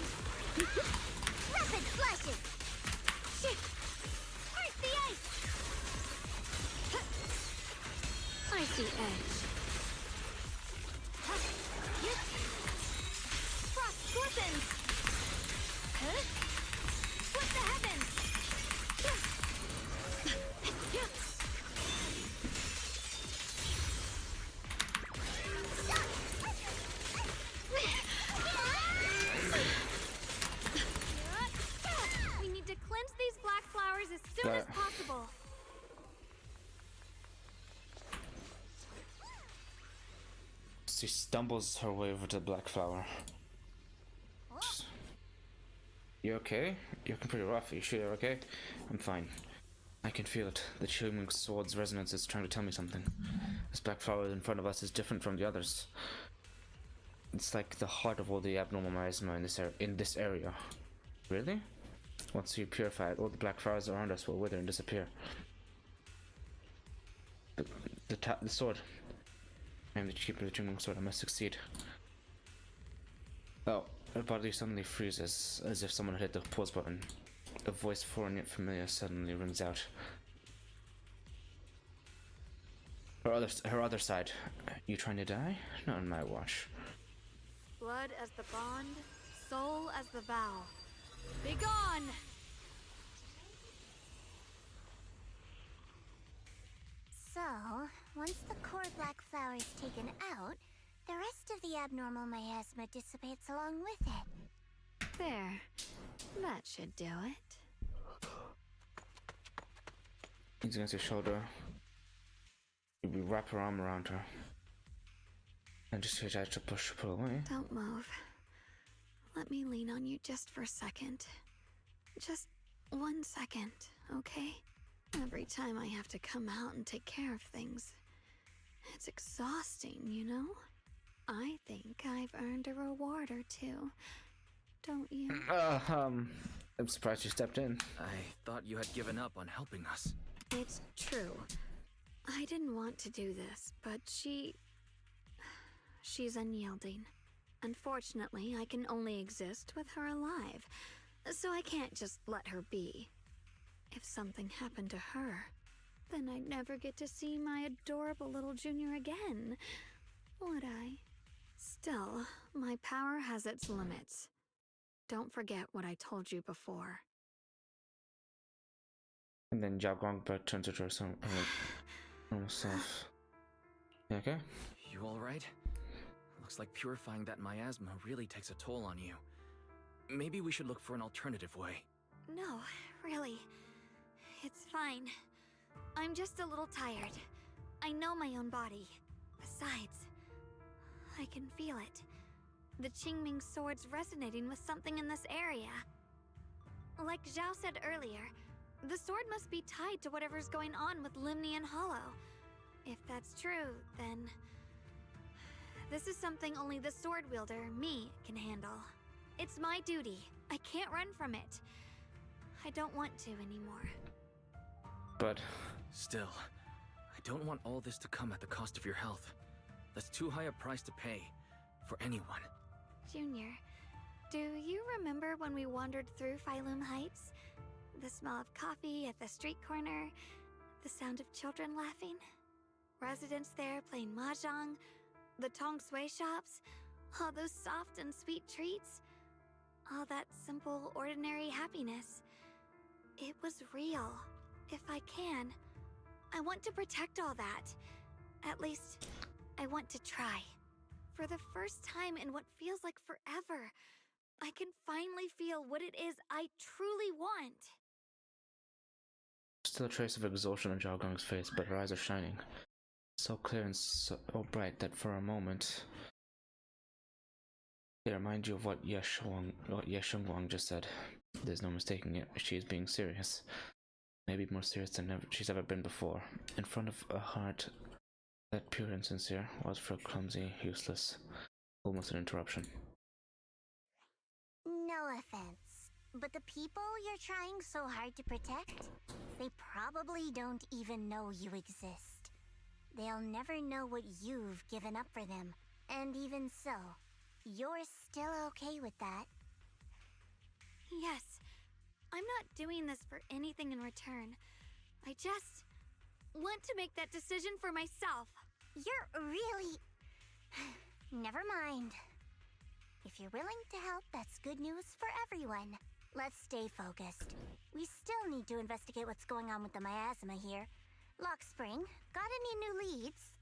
Rapid flashes! Where's the ice? I see edge. Frost glistens. Split the heavens. We need to cleanse these black flowers as soon as possible. She stumbles her way over to the black flower. You okay? You're looking pretty rough. Are you sure you're okay? I'm fine. I can feel it. The Qingming sword's resonance is trying to tell me something. This black flower in front of us is different from the others. It's like the heart of all the abnormal miasma in this area. Really? Once you purify it, all the black flowers around us will wither and disappear. The sword. I am the keeper of the Qingming sword. I must succeed. Oh, her body suddenly freezes, as if someone had hit the pause button. A voice foreign yet familiar suddenly rings out. Her other side. You trying to die? Not on my watch. Blood as the bond, soul as the vow. Be gone! So, once the core black flower is taken out, the rest of the abnormal miasma dissipates along with it. There. That should do it. Leans against your shoulder. You wrap her arm around her. And just try to pull away. Don't move. Let me lean on you just for a second. Just 1 second, okay? Every time I have to come out and take care of things, it's exhausting, you know? I think I've earned a reward or two. Don't you? I'm surprised you stepped in. I thought you had given up on helping us. It's true. I didn't want to do this, but she's unyielding. Unfortunately, I can only exist with her alive, so I can't just let her be. If something happened to her, then I'd never get to see my adorable little junior again, would I? Still, my power has its limits. Don't forget what I told you before. And then Jiaguang turns to her normal self. You okay? You alright? Looks like purifying that miasma really takes a toll on you. Maybe we should look for an alternative way. No, really. It's fine. I'm just a little tired. I know my own body. Besides, I can feel it. The Qingming sword's resonating with something in this area. Like Zhao said earlier, The sword must be tied to whatever's going on with Limnian Hollow. If that's true, then... this is something only the sword wielder, me, can handle. It's my duty. I can't run from it. I don't want to anymore. But... Still, I don't want all this to come at the cost of your health. That's too high a price to pay. For anyone. Junior, do you remember when we wandered through Phylum Heights? The smell of coffee at the street corner, the sound of children laughing, residents there playing mahjong, the tong sui shops, all those soft and sweet treats, all that simple, ordinary happiness. It was real. If I can, I want to protect all that. At least, I want to try. For the first time in what feels like forever, I can finally feel what it is I truly want. Still a trace of exhaustion on Zhao Gong's face, but her eyes are shining. So clear and so bright that for a moment... they remind you of what Ye Shengguang just said. There's no mistaking it. She is being serious. Maybe more serious than she's ever been before. In front of a heart that pure and sincere was for clumsy, useless, almost an interruption. No offense, but the people you're trying so hard to protect, they probably don't even know you exist. They'll never know what you've given up for them, and even so, you're still okay with that? Yes, I'm not doing this for anything in return. I just want to make that decision for myself. You're really... Never mind. If you're willing to help, that's good news for everyone. Let's stay focused. We still need to investigate what's going on with the miasma here. Lockspring, got any new leads?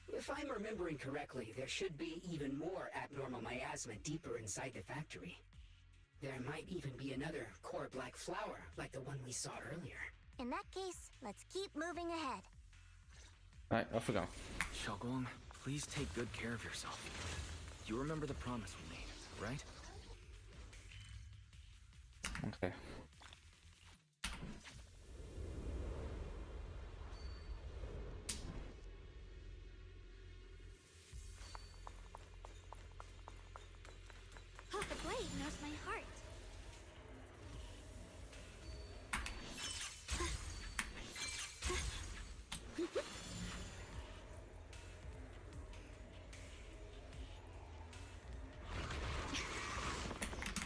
If I'm remembering correctly, there should be even more abnormal miasma deeper inside the factory. There might even be another core black flower, like the one we saw earlier. In that case, let's keep moving ahead. Alright, off we go. Xiaoguang, please take good care of yourself. You remember the promise we made, right? Okay. Oh, the blade knows my heart.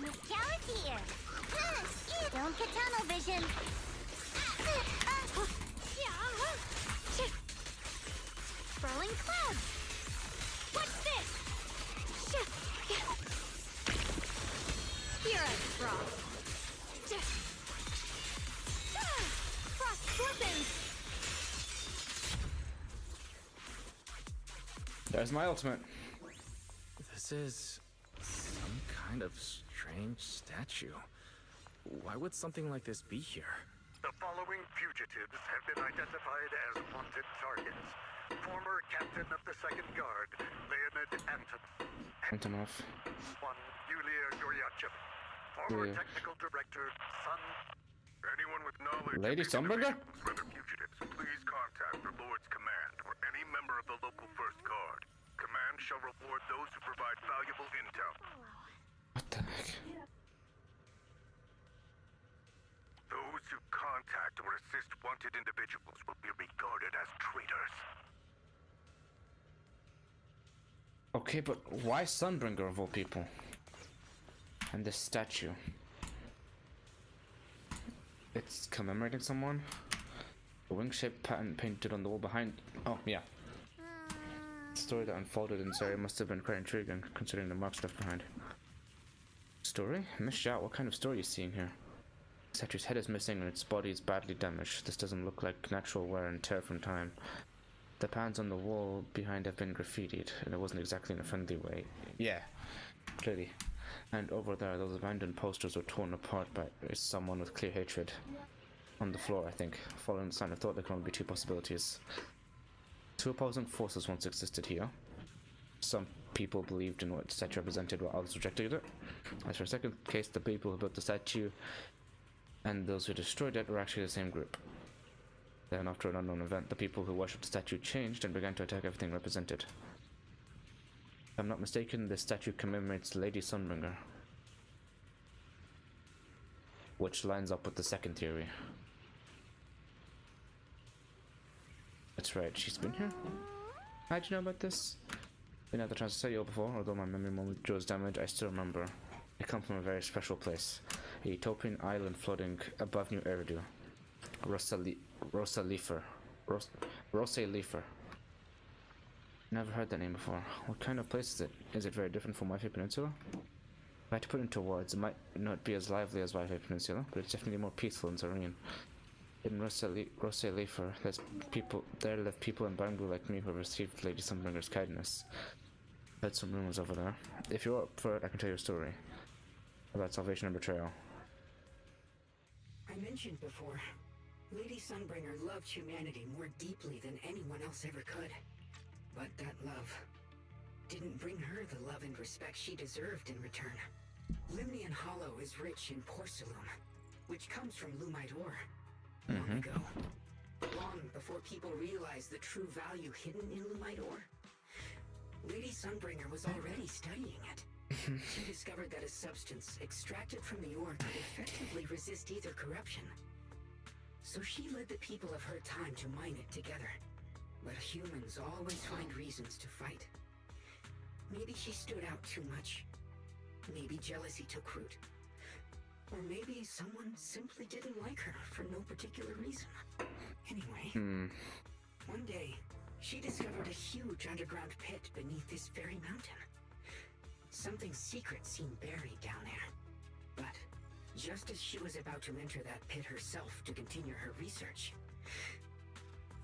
Miss Cow's here! Don't get tunnel vision! Swirling clouds! What's this? Here I frost. Frost scorpions! There's my ultimate. This is some kind of strange statue. Why would something like this be here? The following fugitives have been identified as wanted targets. Former captain of the 2nd Guard, Leonid Antonov. One, Yulia Goryachev. Former Yeah. technical director, Sun. Anyone with knowledge Lady of Sunburger? individuals, whether fugitives, please contact the Lord's Command or any member of the local 1st Guard. Command shall reward those who provide valuable intel. What the heck? Those who contact or assist wanted individuals will be regarded as traitors. Okay, but why Sunbringer of all people? And this statue. It's commemorating someone? A wing-shaped pattern painted on the wall behind... Oh, yeah. The story that unfolded in this area must have been quite intriguing, considering the marks left behind. Story? Miss Zhao, what kind of story are you seeing here? The statue's head is missing and its body is badly damaged. This doesn't look like natural wear and tear from time. The patterns on the wall behind have been graffitied, and it wasn't exactly in a friendly way. Yeah, clearly. And over there, those abandoned posters were torn apart by someone with clear hatred. On the floor, I think. Following the sign, I thought there could only be two possibilities. Two opposing forces once existed here. Some people believed in what the statue represented, while others rejected it. As for the second case, the people who built the statue And those who destroyed it were actually the same group. Then, after an unknown event, the people who worshipped the statue changed and began to attack everything represented. If I'm not mistaken, this statue commemorates Lady Sunbringer, which lines up with the second theory. That's right, she's been here? How'd you know about this? Didn't have the chance to tell you before, although my memory moment was damaged, I still remember. I come from a very special place, a utopian island floating above New Eridu. Rosa Leifer. Never heard that name before. What kind of place is it? Is it very different from WAIFEI Peninsula? If I had to put it into words, it might not be as lively as WAIFEI Peninsula, but it's definitely more peaceful and serene. In Rosa Leifer, there live people in Bangu like me who have received Lady Sunbringer's kindness. I've heard some rumors over there. If you're up for it, I can tell you a story about salvation and betrayal. I mentioned before, Lady Sunbringer loved humanity more deeply than anyone else ever could. But that love didn't bring her the love and respect she deserved in return. Limnian Hollow is rich in porcelain, which comes from Lumite ore. Long ago, long before people realized the true value hidden in Lumite ore, Lady Sunbringer was already studying it. She discovered that a substance extracted from the ore could effectively resist either corruption. So she led the people of her time to mine it together. But humans always find reasons to fight. Maybe she stood out too much. Maybe jealousy took root. Or maybe someone simply didn't like her for no particular reason. Anyway, one day, she discovered a huge underground pit beneath this very mountain. Something secret seemed buried down there. But just as she was about to enter that pit herself to continue her research,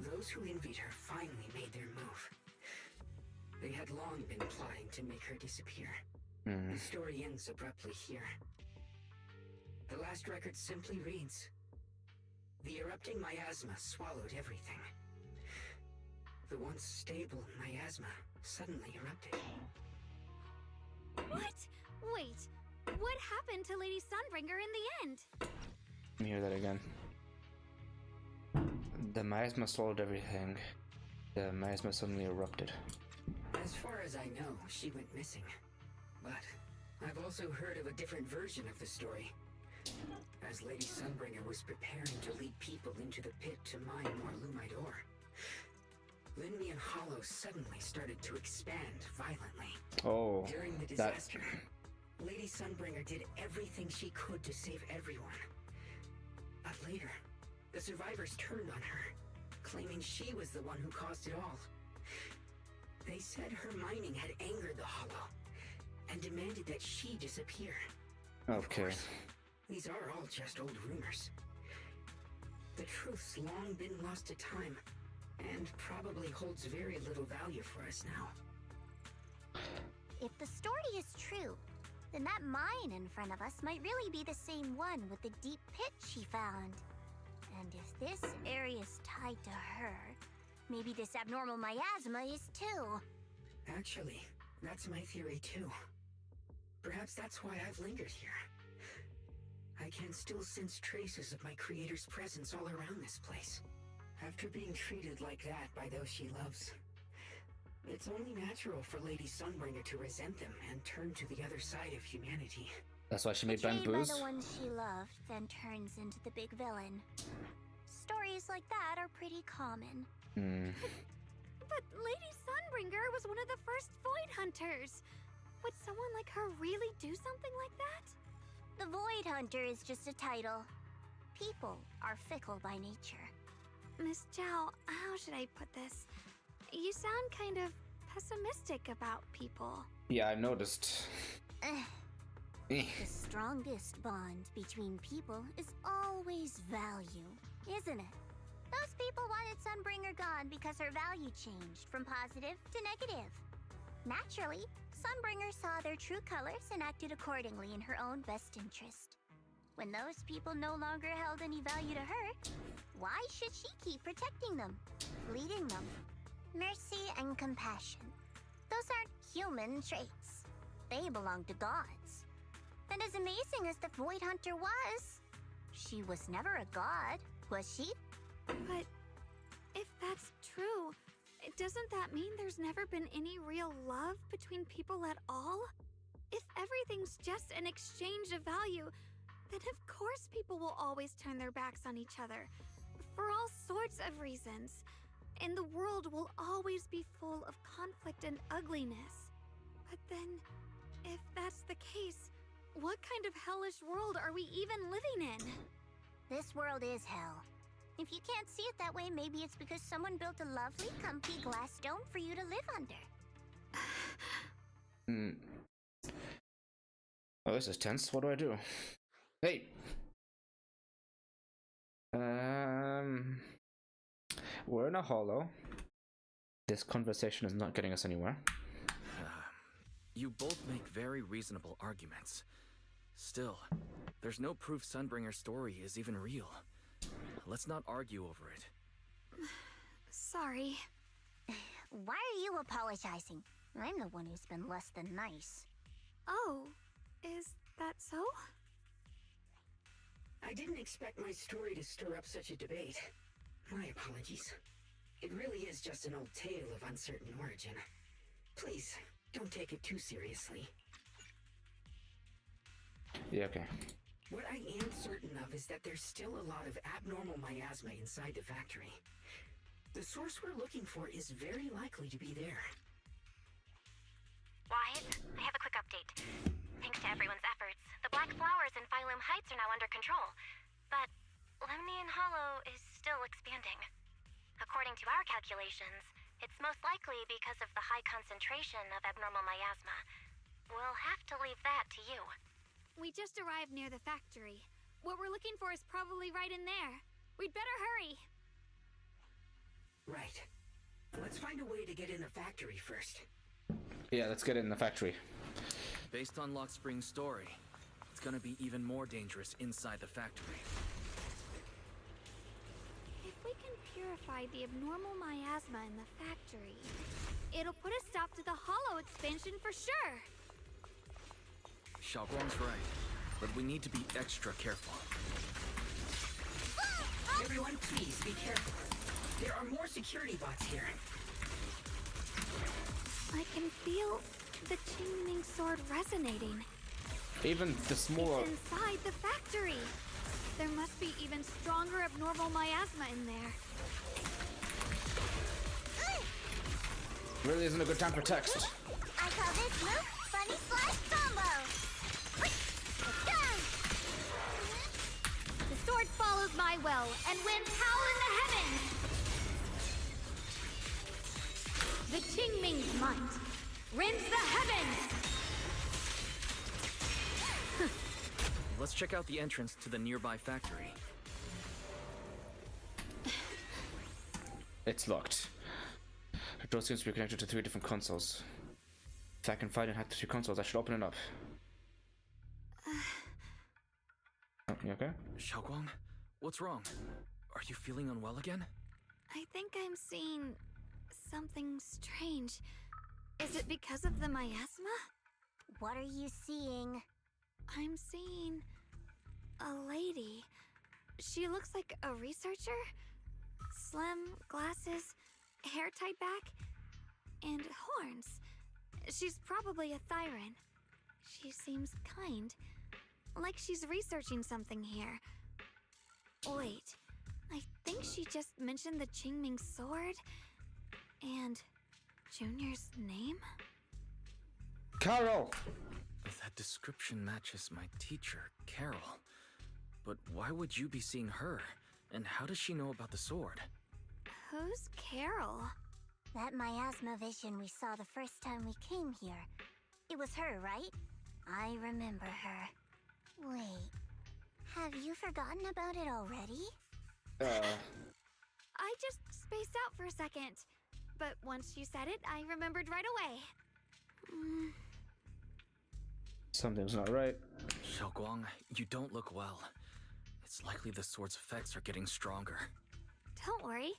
those who envied her finally made their move. They had long been plotting to make her disappear. The story ends abruptly here. The last record simply reads, "The erupting miasma swallowed everything." The once stable miasma suddenly erupted. What? Wait, what happened to Lady Sunbringer in the end? Let me hear that again. The miasma swallowed everything. The miasma suddenly erupted. As far as I know, she went missing. But I've also heard of a different version of the story. As Lady Sunbringer was preparing to lead people into the pit to mine more Lumite ore, Limnian Hollow suddenly started to expand violently. Oh, during the disaster, Lady Sunbringer did everything she could to save everyone. But later, the survivors turned on her, claiming she was the one who caused it all. They said her mining had angered the Hollow, and demanded that she disappear. Okay. Of course, these are all just old rumors. The truth's long been lost to time, and probably holds very little value for us now. If the story is true, then that mine in front of us might really be the same one with the deep pit she found. And if this area is tied to her, maybe this abnormal miasma is too. Actually, that's my theory too. Perhaps that's why I've lingered here. I can still sense traces of my creator's presence all around this place. After being treated like that by those she loves, it's only natural for Lady Sunbringer to resent them and turn to the other side of humanity. That's why she made Betrayed by bamboos. the ones she loved, then turns into the big villain. Stories like that are pretty common. But Lady Sunbringer was one of the first Void Hunters. Would someone like her really do something like that? The Void Hunter is just a title. People are fickle by nature. Miss Zhao, how should I put this? You sound kind of pessimistic about people. Yeah, I noticed. The strongest bond between people is always value, isn't it? Those people wanted Sunbringer gone because her value changed from positive to negative. Naturally, Sunbringer saw their true colors and acted accordingly in her own best interest. When those people no longer held any value to her, why should she keep protecting them, leading them? Mercy and compassion. Those aren't human traits. They belong to gods. And as amazing as the Void Hunter was, She was never a god, was she? But if that's true, doesn't that mean there's never been any real love between people at all? If everything's just an exchange of value, then of course people will always turn their backs on each other, for all sorts of reasons. And the world will always be full of conflict and ugliness. But then, if that's the case, what kind of hellish world are we even living in? This world is hell. If you can't see it that way, maybe it's because someone built a lovely, comfy glass dome for you to live under. Oh, this is tense. What do I do? Hey! We're in a hollow. This conversation is not getting us anywhere. You both make very reasonable arguments. Still, there's no proof Sunbringer's story is even real. Let's not argue over it. Sorry. Why are you apologizing? I'm the one who's been less than nice. Oh, is that so? I didn't expect my story to stir up such a debate. My apologies. It really is just an old tale of uncertain origin. Please, don't take it too seriously. Yeah, okay. What I am certain of is that there's still a lot of abnormal miasma inside the factory. The source we're looking for is very likely to be there. Wise, I have a quick update. Thanks to everyone's efforts, the Black Flowers in Phylum Heights are now under control. But Lemnian Hollow is still expanding. According to our calculations, it's most likely because of the high concentration of abnormal miasma. We'll have to leave that to you. We just arrived near the factory. What we're looking for is probably right in there. We'd better hurry. Right. Let's find a way to get in the factory first. Yeah, let's get in the factory. Based on Lock Spring's story, it's gonna be even more dangerous inside the factory. If we can purify the abnormal miasma in the factory, it'll put a stop to the hollow expansion for sure. Xiaoguang's right, but we need to be extra careful. Everyone, please be careful. There are more security bots here. I can feel the Qingming sword resonating. Even the smaller... It's inside the factory. There must be even stronger abnormal miasma in there. Really isn't a good time for text. I call this move Funny Slash Combo! The sword follows my will, and winds howl in the heavens! The Qingming's might rends the heavens! Let's check out the entrance to the nearby factory. It's locked. The door seems to be connected to 3 different consoles. If I can find and hack the 3 consoles, I should open it up. Oh, you okay? Xiaoguang, what's wrong? Are you feeling unwell again? I think I'm seeing something strange. Is it because of the miasma? What are you seeing? I'm seeing a lady. She looks like a researcher. Slim, glasses, hair tied back, and horns. She's probably a Thyran. She seems kind, like she's researching something here. Wait, I think she just mentioned the Qingming sword and Junior's name? Carol! That description matches my teacher, Carol. But why would you be seeing her? And how does she know about the sword? Who's Carol? That miasma vision we saw the first time we came here. It was her, right? I remember her. Wait, have you forgotten about it already? I just spaced out for a second. But once you said it, I remembered right away. Something's not right. Xiaoguang, you don't look well. It's likely the sword's effects are getting stronger. Don't worry.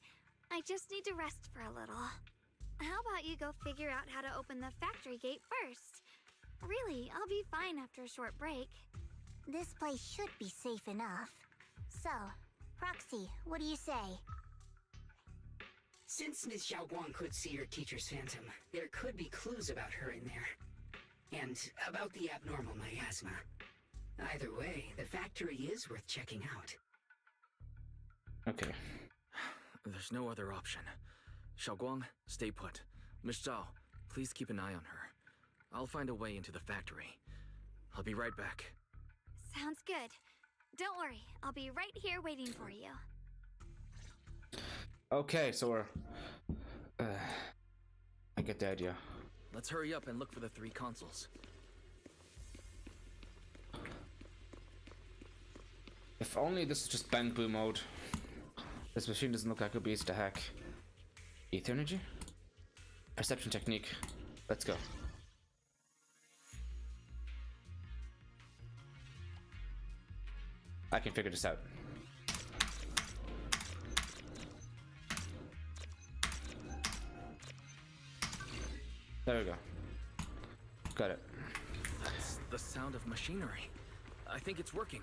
I just need to rest for a little. How about you go figure out how to open the factory gate first? Really, I'll be fine after a short break. This place should be safe enough. So, Roxy, what do you say? Since Ms. Xiaoguang could see her teacher's phantom, there could be clues about her in there. And about the abnormal miasma. Either way, the factory is worth checking out. Okay. There's no other option. Xiaoguang, stay put. Miss Zhao, please keep an eye on her. I'll find a way into the factory. I'll be right back. Sounds good. Don't worry, I'll be right here waiting for you. Okay, so we're... I get the idea. Let's hurry up and look for the 3 consoles. If only this is just bang boo mode. This machine doesn't look like it'll be easy to hack. Ether energy? Perception technique. Let's go. I can figure this out. There we go. Got it. That's the sound of machinery. I think it's working.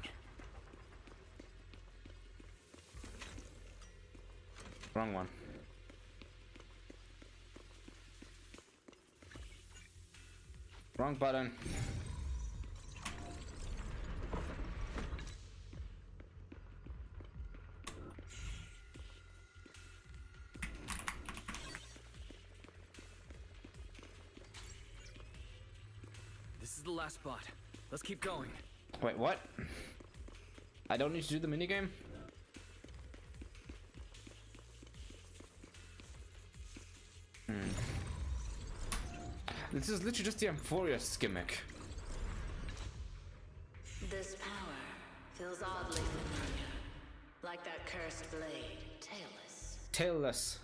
Wrong one. Wrong button. This is the last spot. Let's keep going. Wait, what? I don't need to do the minigame? This is literally just the Amphorius gimmick. This power feels oddly familiar. Like that cursed blade, tailless. Tailless.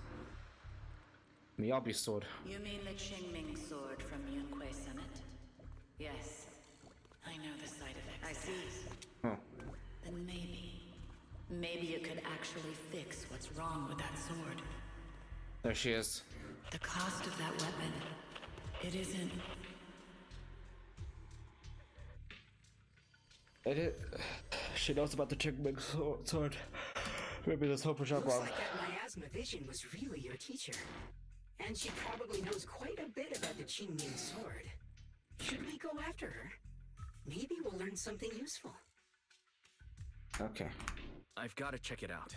Miyabi sword. You mean the Qingming sword from Yunque Summit? Yes. I know the side effects. I see. Oh. Then maybe you could actually fix what's wrong with that sword. There she is. The cost of that weapon, it isn't... It is. She knows about the Qingming sword. Maybe there's hope for Looks Jaguar. like that miasma vision was really your teacher. And she probably knows quite a bit about the Qingming sword. Should we go after her? Maybe we'll learn something useful. Okay. I've got to check it out.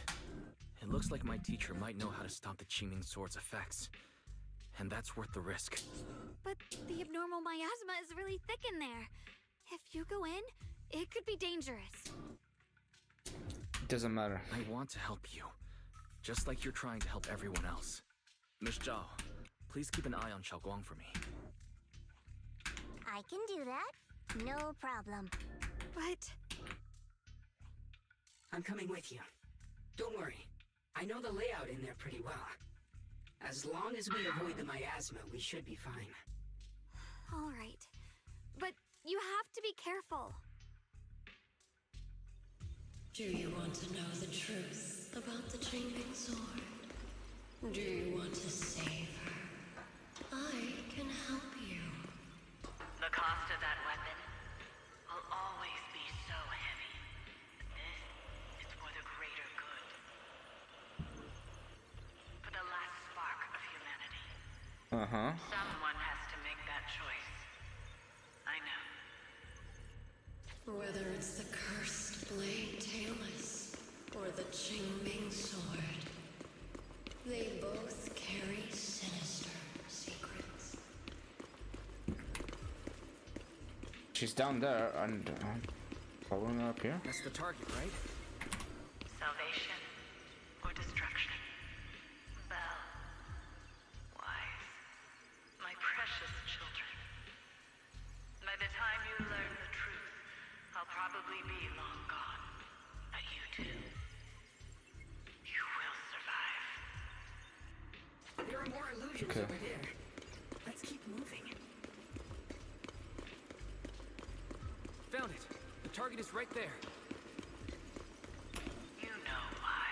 It looks like my teacher might know how to stop the Qingming sword's effects. And that's worth the risk. But the abnormal miasma is really thick in there. If you go in, it could be dangerous. It doesn't matter. I want to help you. Just like you're trying to help everyone else. Miss Zhao, please keep an eye on Xiaoguang for me. I can do that. No problem. But... I'm coming with you. Don't worry. I know the layout in there pretty well. As long as we avoid the miasma, we should be fine. all right. But you have to be careful. Do you want to know the truth about the Qingming sword? Do you want to save her? I can help you. The cost of that weapon will always be so heavy. This is for the greater good. For the last spark of humanity. Uh-huh. Someone has to make that choice. I know. Whether it's the cursed blade tailless or the Qingming sword, they both carry sinister secrets. She's down there and following her up here. That's the target, right? Salvation or destruction. Belle, wise, my precious children. By the time you learn the truth, I'll probably be long gone. But you too. You will survive. There are more illusions Okay. over there. Let's keep moving. Found it. The target is right there. You know why.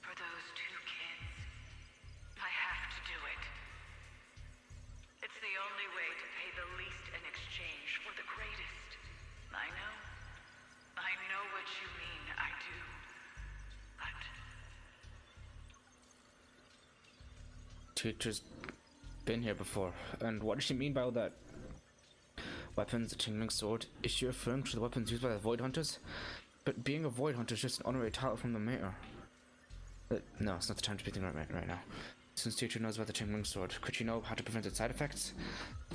For those two kids, I have to do it. It's the only way to pay the least in exchange for the greatest. I know what you mean teacher's been here before. And what does she mean by all that? Weapons, the Qingming sword. Is she referring to the weapons used by the Void Hunters? But being a Void Hunter is just an honorary title from the Mayor. No, it's not the time to be thinking right now. Since teacher knows about the Qingming sword, could she know how to prevent its side effects?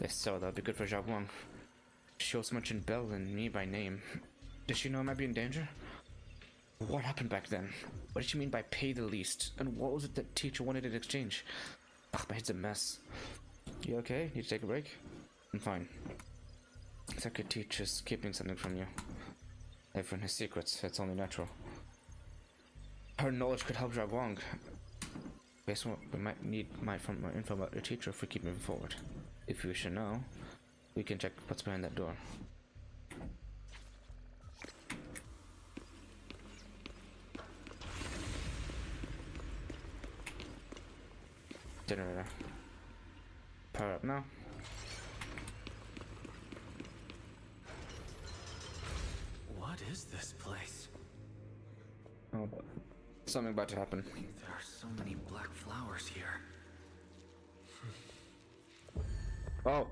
If so, that would be good for Zhao Guang. She also mentioned Belle and me by name. Does she know I might be in danger? What happened back then? What did she mean by pay the least? And what was it that teacher wanted in exchange? Ugh, my head's a mess. You okay? Need to take a break? I'm fine. It's like a teacher's keeping something from you. Everyone has secrets, it's only natural. Her knowledge could help Zhao Guang. Based on what we might find more info about your teacher if we keep moving forward. If you wish to know, we can check what's behind that door. Generator. Power up now. What is this place? Oh, something about to happen. There are so many black flowers here. Oh.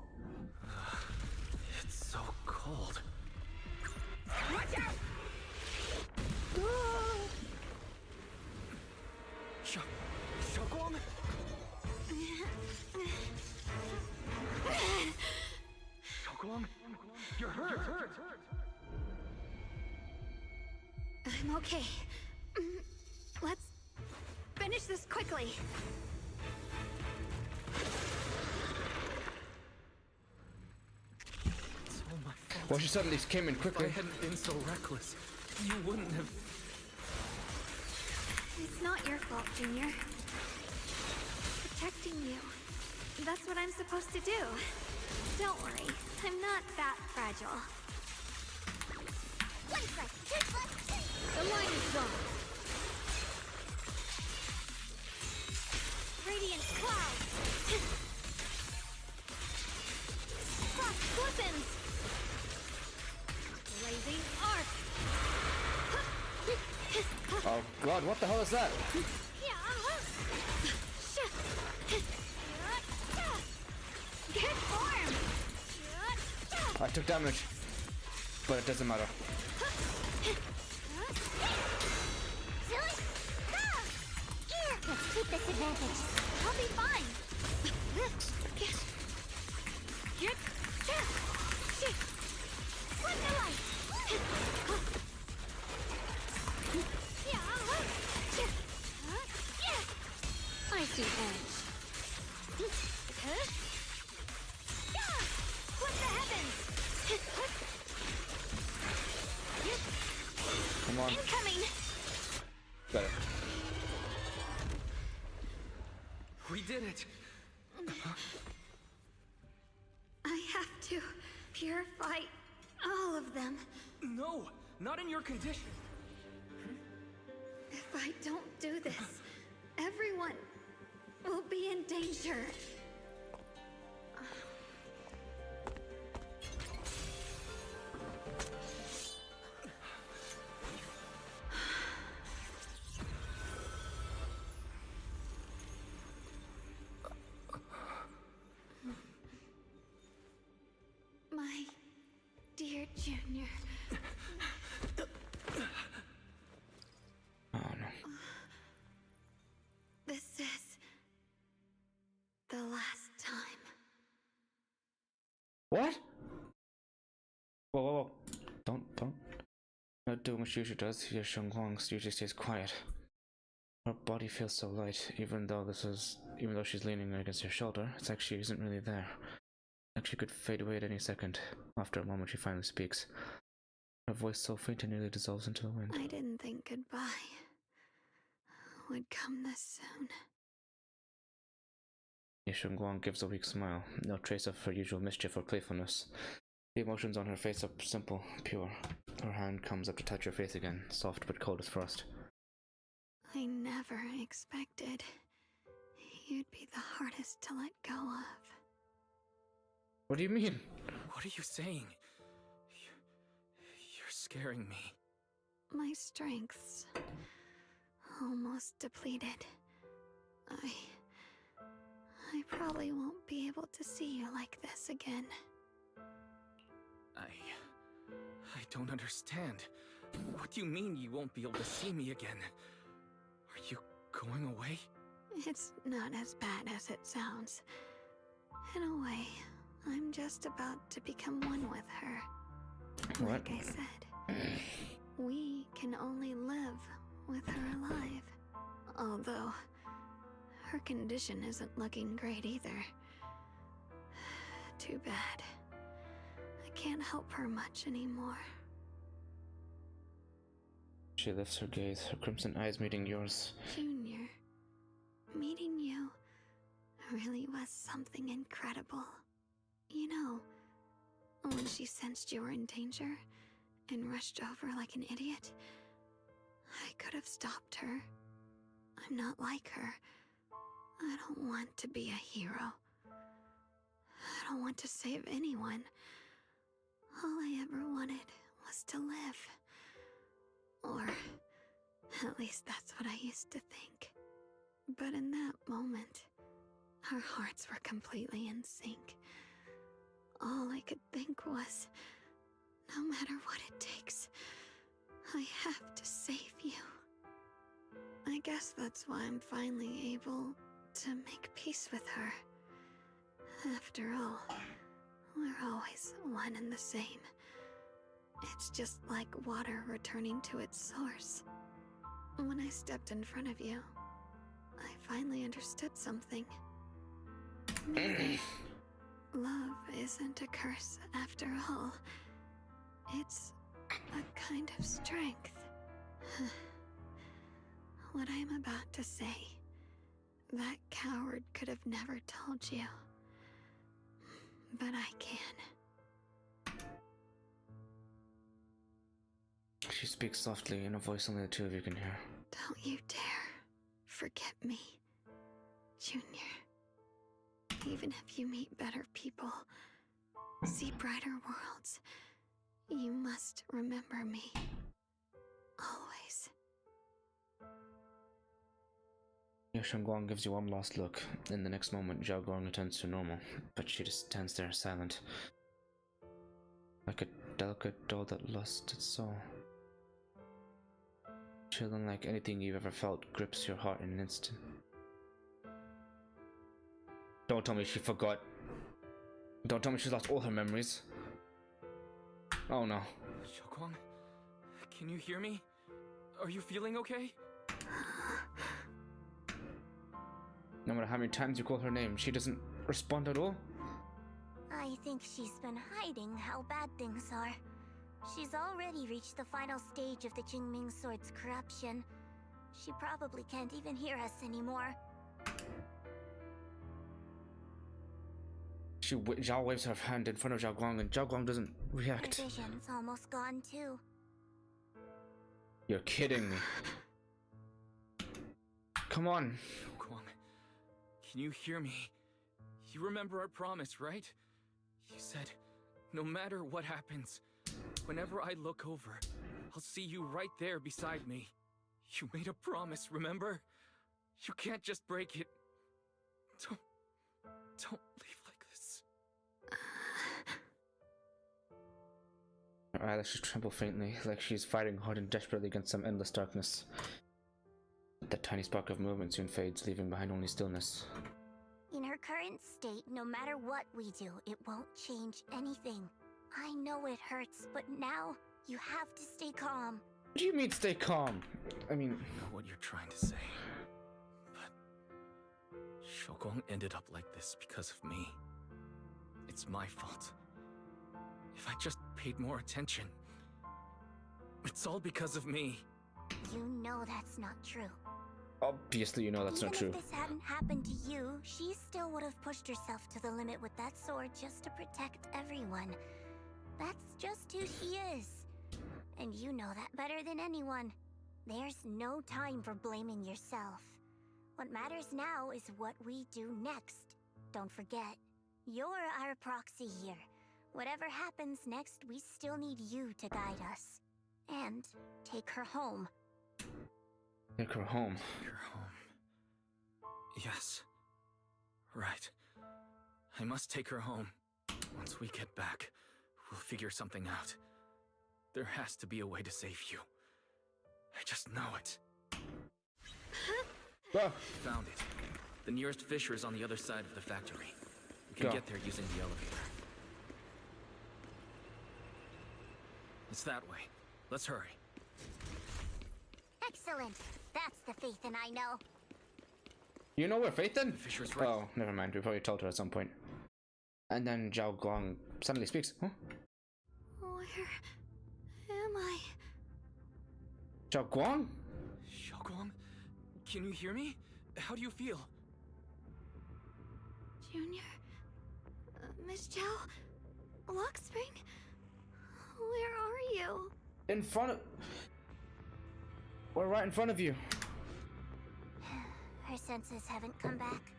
It's so cold. Watch out! Xiaoguang? Xiaoguang? You're hurt! I'm okay. Let's finish this quickly. It's all my fault. Well, she suddenly came in quickly. If I hadn't been so reckless, you wouldn't have... It's not your fault, Junior. Protecting you. That's what I'm supposed to do. Don't worry, I'm not that fragile. The line is gone. Radiant cloud. Frost glistens. Blazing arc. Oh god, what the hell is that? Get form. I took damage, but it doesn't matter. Let's keep this advantage. I'll be fine. Flip the light. I see edge. Flip the heavens. Come on. Incoming. Got it. We did it! I have to purify all of them. No! Not in your condition! If I don't do this, everyone will be in danger. My dear Junior. Oh no. This is the last time. What? Whoa, whoa, whoa. Don't. Not doing what she usually does. Yes, Xiaoguang usually stays quiet. Her body feels so light, even though she's leaning against her shoulder, it's like she isn't really there. Like she could fade away at any second. After a moment, she finally speaks. Her voice so faint it nearly dissolves into the wind. I didn't think goodbye would come this soon. Ye Guang gives a weak smile, no trace of her usual mischief or playfulness. The emotions on her face are simple, pure. Her hand comes up to touch her face again, soft but cold as frost. I never expected you'd be the hardest to let go of. What do you mean? What are you saying? You're scaring me. My strength's almost depleted. I probably won't be able to see you like this again. I don't understand. What do you mean you won't be able to see me again? Are you going away? It's not as bad as it sounds. In a way, I'm just about to become one with her. What? Like I said, we can only live with her alive. Although, her condition isn't looking great either. Too bad. I can't help her much anymore. She lifts her gaze, her crimson eyes meeting yours. Junior, meeting you really was something incredible. You know, when she sensed you were in danger and rushed over like an idiot, I could have stopped her. I'm not like her. I don't want to be a hero. I don't want to save anyone. All I ever wanted was to live. Or, at least that's what I used to think. But in that moment, our hearts were completely in sync. All I could think was, no matter what it takes, I have to save you. I guess that's why I'm finally able to make peace with her. After all, we're always one and the same. It's just like water returning to its source. When I stepped in front of you, I finally understood something. Maybe love isn't a curse after all. It's a kind of strength. What I'm about to say, that coward could have never told you. But I can. She speaks softly in a voice only the two of you can hear. Don't you dare forget me, Junior. Even if you meet better people, see brighter worlds, you must remember me. Always. Shangguang gives you one last look. In the next moment, Zhao Guang returns to normal, but she just stands there silent. Like a delicate doll that lost its soul. Chilling like anything you've ever felt grips your heart in an instant. Don't tell me she forgot. Don't tell me she's lost all her memories. Oh no. Xiaoguang, can you hear me? Are you feeling okay? No matter how many times you call her name, she doesn't respond at all. I think she's been hiding how bad things are. She's already reached the final stage of the Qingming Sword's corruption. She probably can't even hear us anymore. Zhao waves her hand in front of Zhao Guang, and Zhao Guang doesn't react. Her vision's almost gone too. You're kidding me. Come on. Xiaoguang, can you hear me? You remember our promise, right? You said, no matter what happens, whenever I look over, I'll see you right there beside me. You made a promise, remember? You can't just break it. Don't leave like this. Her eyelashes tremble faintly, like she's fighting hard and desperately against some endless darkness. That tiny spark of movement soon fades, leaving behind only stillness. In her current state, no matter what we do, it won't change anything. I know it hurts, but now you have to stay calm. What do you mean stay calm? I mean... I know what you're trying to say, but Xiaoguang ended up like this because of me. It's my fault. If I just paid more attention, it's all because of me. You know that's not true. Obviously you know that's not true. Even if this hadn't happened to you, she still would have pushed herself to the limit with that sword just to protect everyone. That's just who she is. And you know that better than anyone. There's no time for blaming yourself. What matters now is what we do next. Don't forget, you're our proxy here. Whatever happens next, we still need you to guide us. And take her home. Take her home. Take her home. Yes. Right. I must take her home. Once we get back, we'll figure something out. There has to be a way to save you. I just know it. Found it. The nearest fissure is on the other side of the factory. We can get there using the elevator. It's that way. Let's hurry. Excellent. That's the Faith I know. You know where Faith in? Fisher's right. Oh, never mind. We probably told her at some point. And then Zhao Guang suddenly speaks. Huh? Where am I? Zhao Guang? Xiaoguang? Can you hear me? How do you feel? Junior? Miss Zhao? Lock Spring? Where are you? In front of... We're right in front of you. Her senses haven't come back.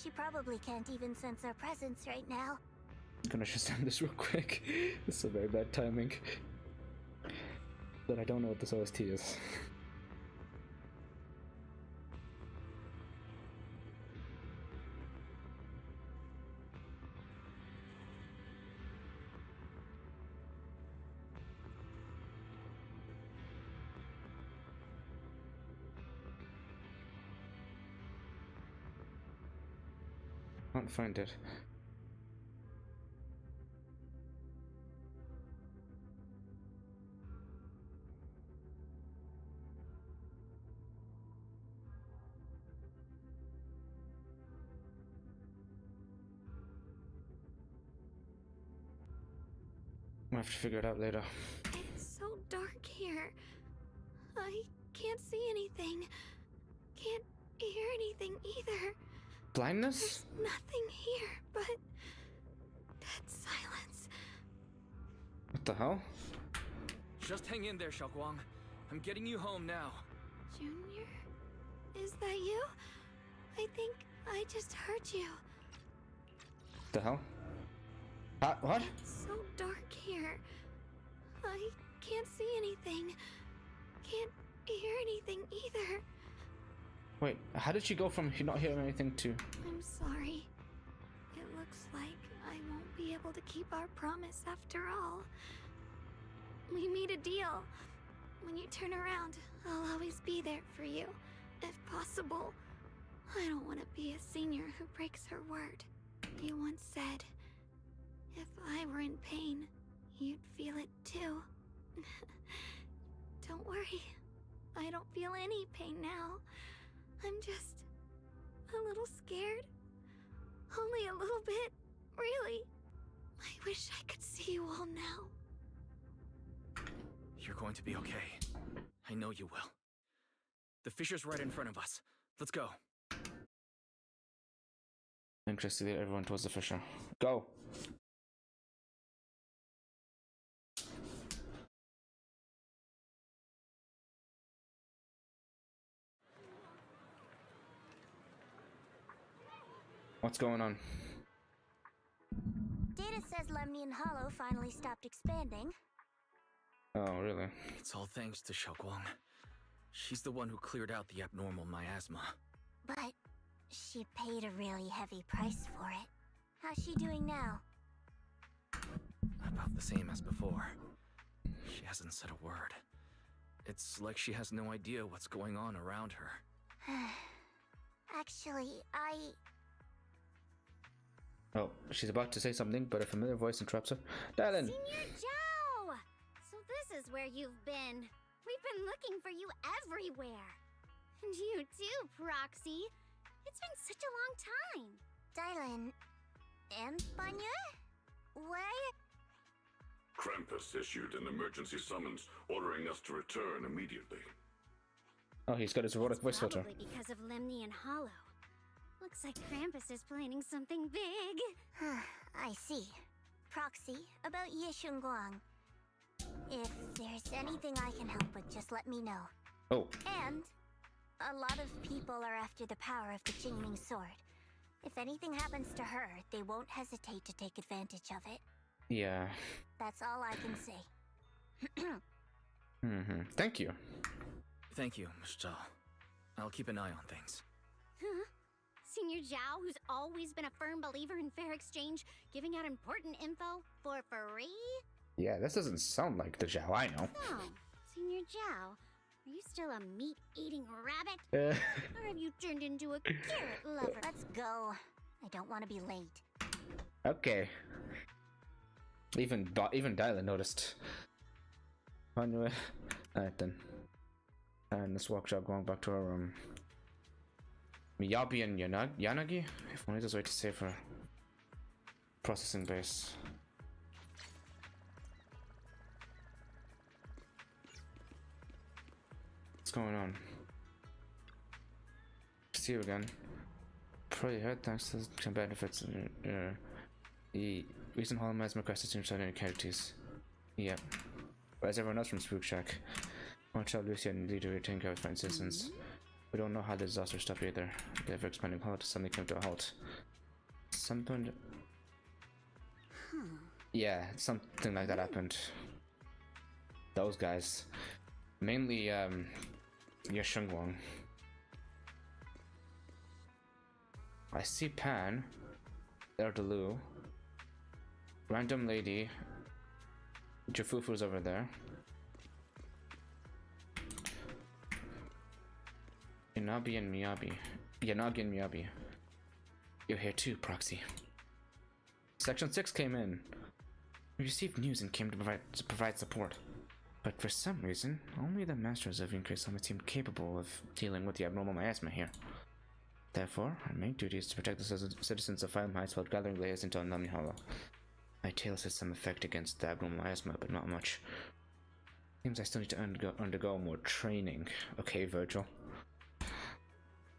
She probably can't even sense our presence right now. I'm gonna just end this real quick. This is a very bad timing. But I don't know what this OST is. Can't find it. We'll have to figure it out later. It's so dark here. I can't see anything. Can't hear anything either. Blindness? There's nothing here but dead silence. What the hell? Just hang in there, Xiaoguang. I'm getting you home now. Junior? Is that you? I think I just heard you. What the hell? What? It's so dark here. I can't see anything. Can't hear anything either. Wait, how did she go from not hearing anything to... I'm sorry. It looks like I won't be able to keep our promise after all. We made a deal. When you turn around, I'll always be there for you, if possible. I don't want to be a senior who breaks her word. You once said, if I were in pain, you'd feel it too. Don't worry. I don't feel any pain now. I'm just a little scared. Only a little bit, really. I wish I could see you all now. You're going to be okay. I know you will. The fissure's right in front of us. Let's go. Interesting that everyone towards the fissure. Go! What's going on? Data says Lemnian Hollow finally stopped expanding. Oh, really? It's all thanks to Xiaoguang. She's the one who cleared out the abnormal miasma. But she paid a really heavy price for it. How's she doing now? About the same as before. She hasn't said a word. It's like she has no idea what's going on around her. Actually, Oh, she's about to say something, but a familiar voice interrupts her. Dylan! Senior Zhao! So this is where you've been. We've been looking for you everywhere. And you too, Proxy. It's been such a long time. Dylan... and Banya? Where? Krampus issued an emergency summons ordering us to return immediately. Oh, he's got his robotic voice filter. Probably because of Lemnian Hollow. Looks like Krampus is planning something big. I see. Proxy, about Yishunguang. If there's anything I can help with, just let me know. Oh. And a lot of people are after the power of the Qingming sword. If anything happens to her, they won't hesitate to take advantage of it. Yeah. That's all I can say. Thank you. Thank you, Miss Zhao. I'll keep an eye on things. Huh? Senior Zhao, who's always been a firm believer in fair exchange, giving out important info for free? Yeah, this doesn't sound like the Zhao I know. Oh, Senior Zhao, are you still a meat-eating rabbit? Or have you turned into a carrot lover? Let's go. I don't want to be late. Okay. Even Dylan noticed. Anyway, alright then. And let's walk going back to our room. Miyabi and Yanagi? If only there's a way to save her. Processing base. What's going on? See you again. Probably heard thanks to some benefits. The recent Hollow has requested to insert any characters. Yep. Whereas everyone else from Spook Shack. Watch out, Lucia and Leader retain care for instance. We don't know how the disaster stopped either. The ever expanding hollow suddenly came to a halt. Something. Yeah, something like that happened. Those guys. Mainly, Yashungwang. I see Pan. Erdalu. Random lady. Jafufu's over there. Yanagi and Miyabi. You're here too, Proxy. Section 6 came in. We received news and came to provide support. But for some reason, only the masters of Increase Summit seem capable of dealing with the abnormal miasma here. Therefore, our main duty is to protect the citizens of Phylum Heights while gathering layers into Unlemni Hollow. My tails has some effect against the abnormal miasma, but not much. Seems I still need to undergo more training. Okay, Virgil.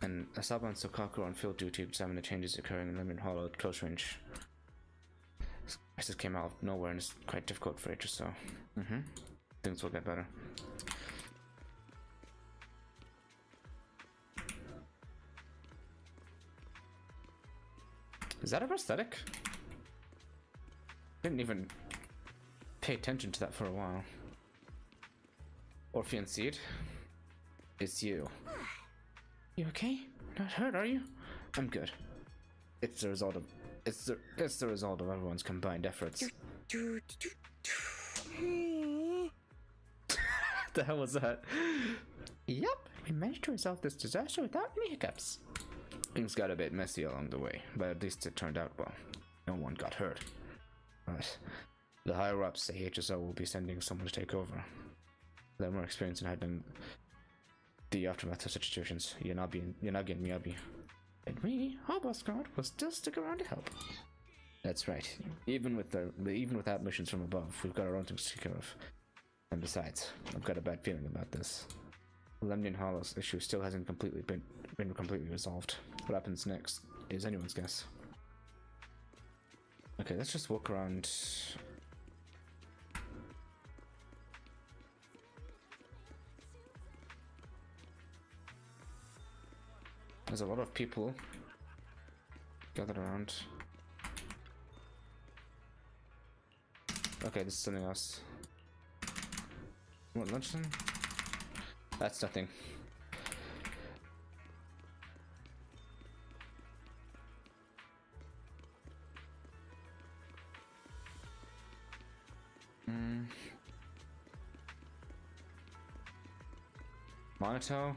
And Asaba and Sokaku are on field duty to examine the changes occurring in Unlemni Hollow at close range. This crisis came out of nowhere and it's quite difficult for H, so things will get better. Is that a prosthetic? Didn't even pay attention to that for a while. Orphean Seed? It's you. You okay? Not hurt, are you? I'm good. It's the result of everyone's combined efforts. The hell was that? Yep, we managed to resolve this disaster without any hiccups. Things got a bit messy along the way, but at least it turned out well. No one got hurt. But the higher ups say HSO will be sending someone to take over. They're more experienced in handling the aftermath of such situations. Yanagi and Miyabi. And we, Hobos Guard, will still stick around to help. That's right. Even without missions from above, we've got our own things to take care of. And besides, I've got a bad feeling about this. The Lemnian Hollow's issue still hasn't been completely resolved. What happens next is anyone's guess. Okay, let's just walk around. There's a lot of people gathered around. Okay, this is something else. What, lunchtime? That's nothing. Monato?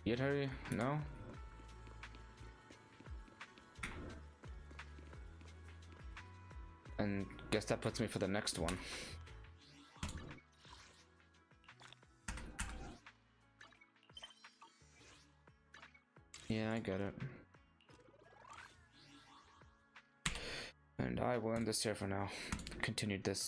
Yetari? No? And guess that puts me for the next one. Yeah, I get it. And I will end this here for now. Continued this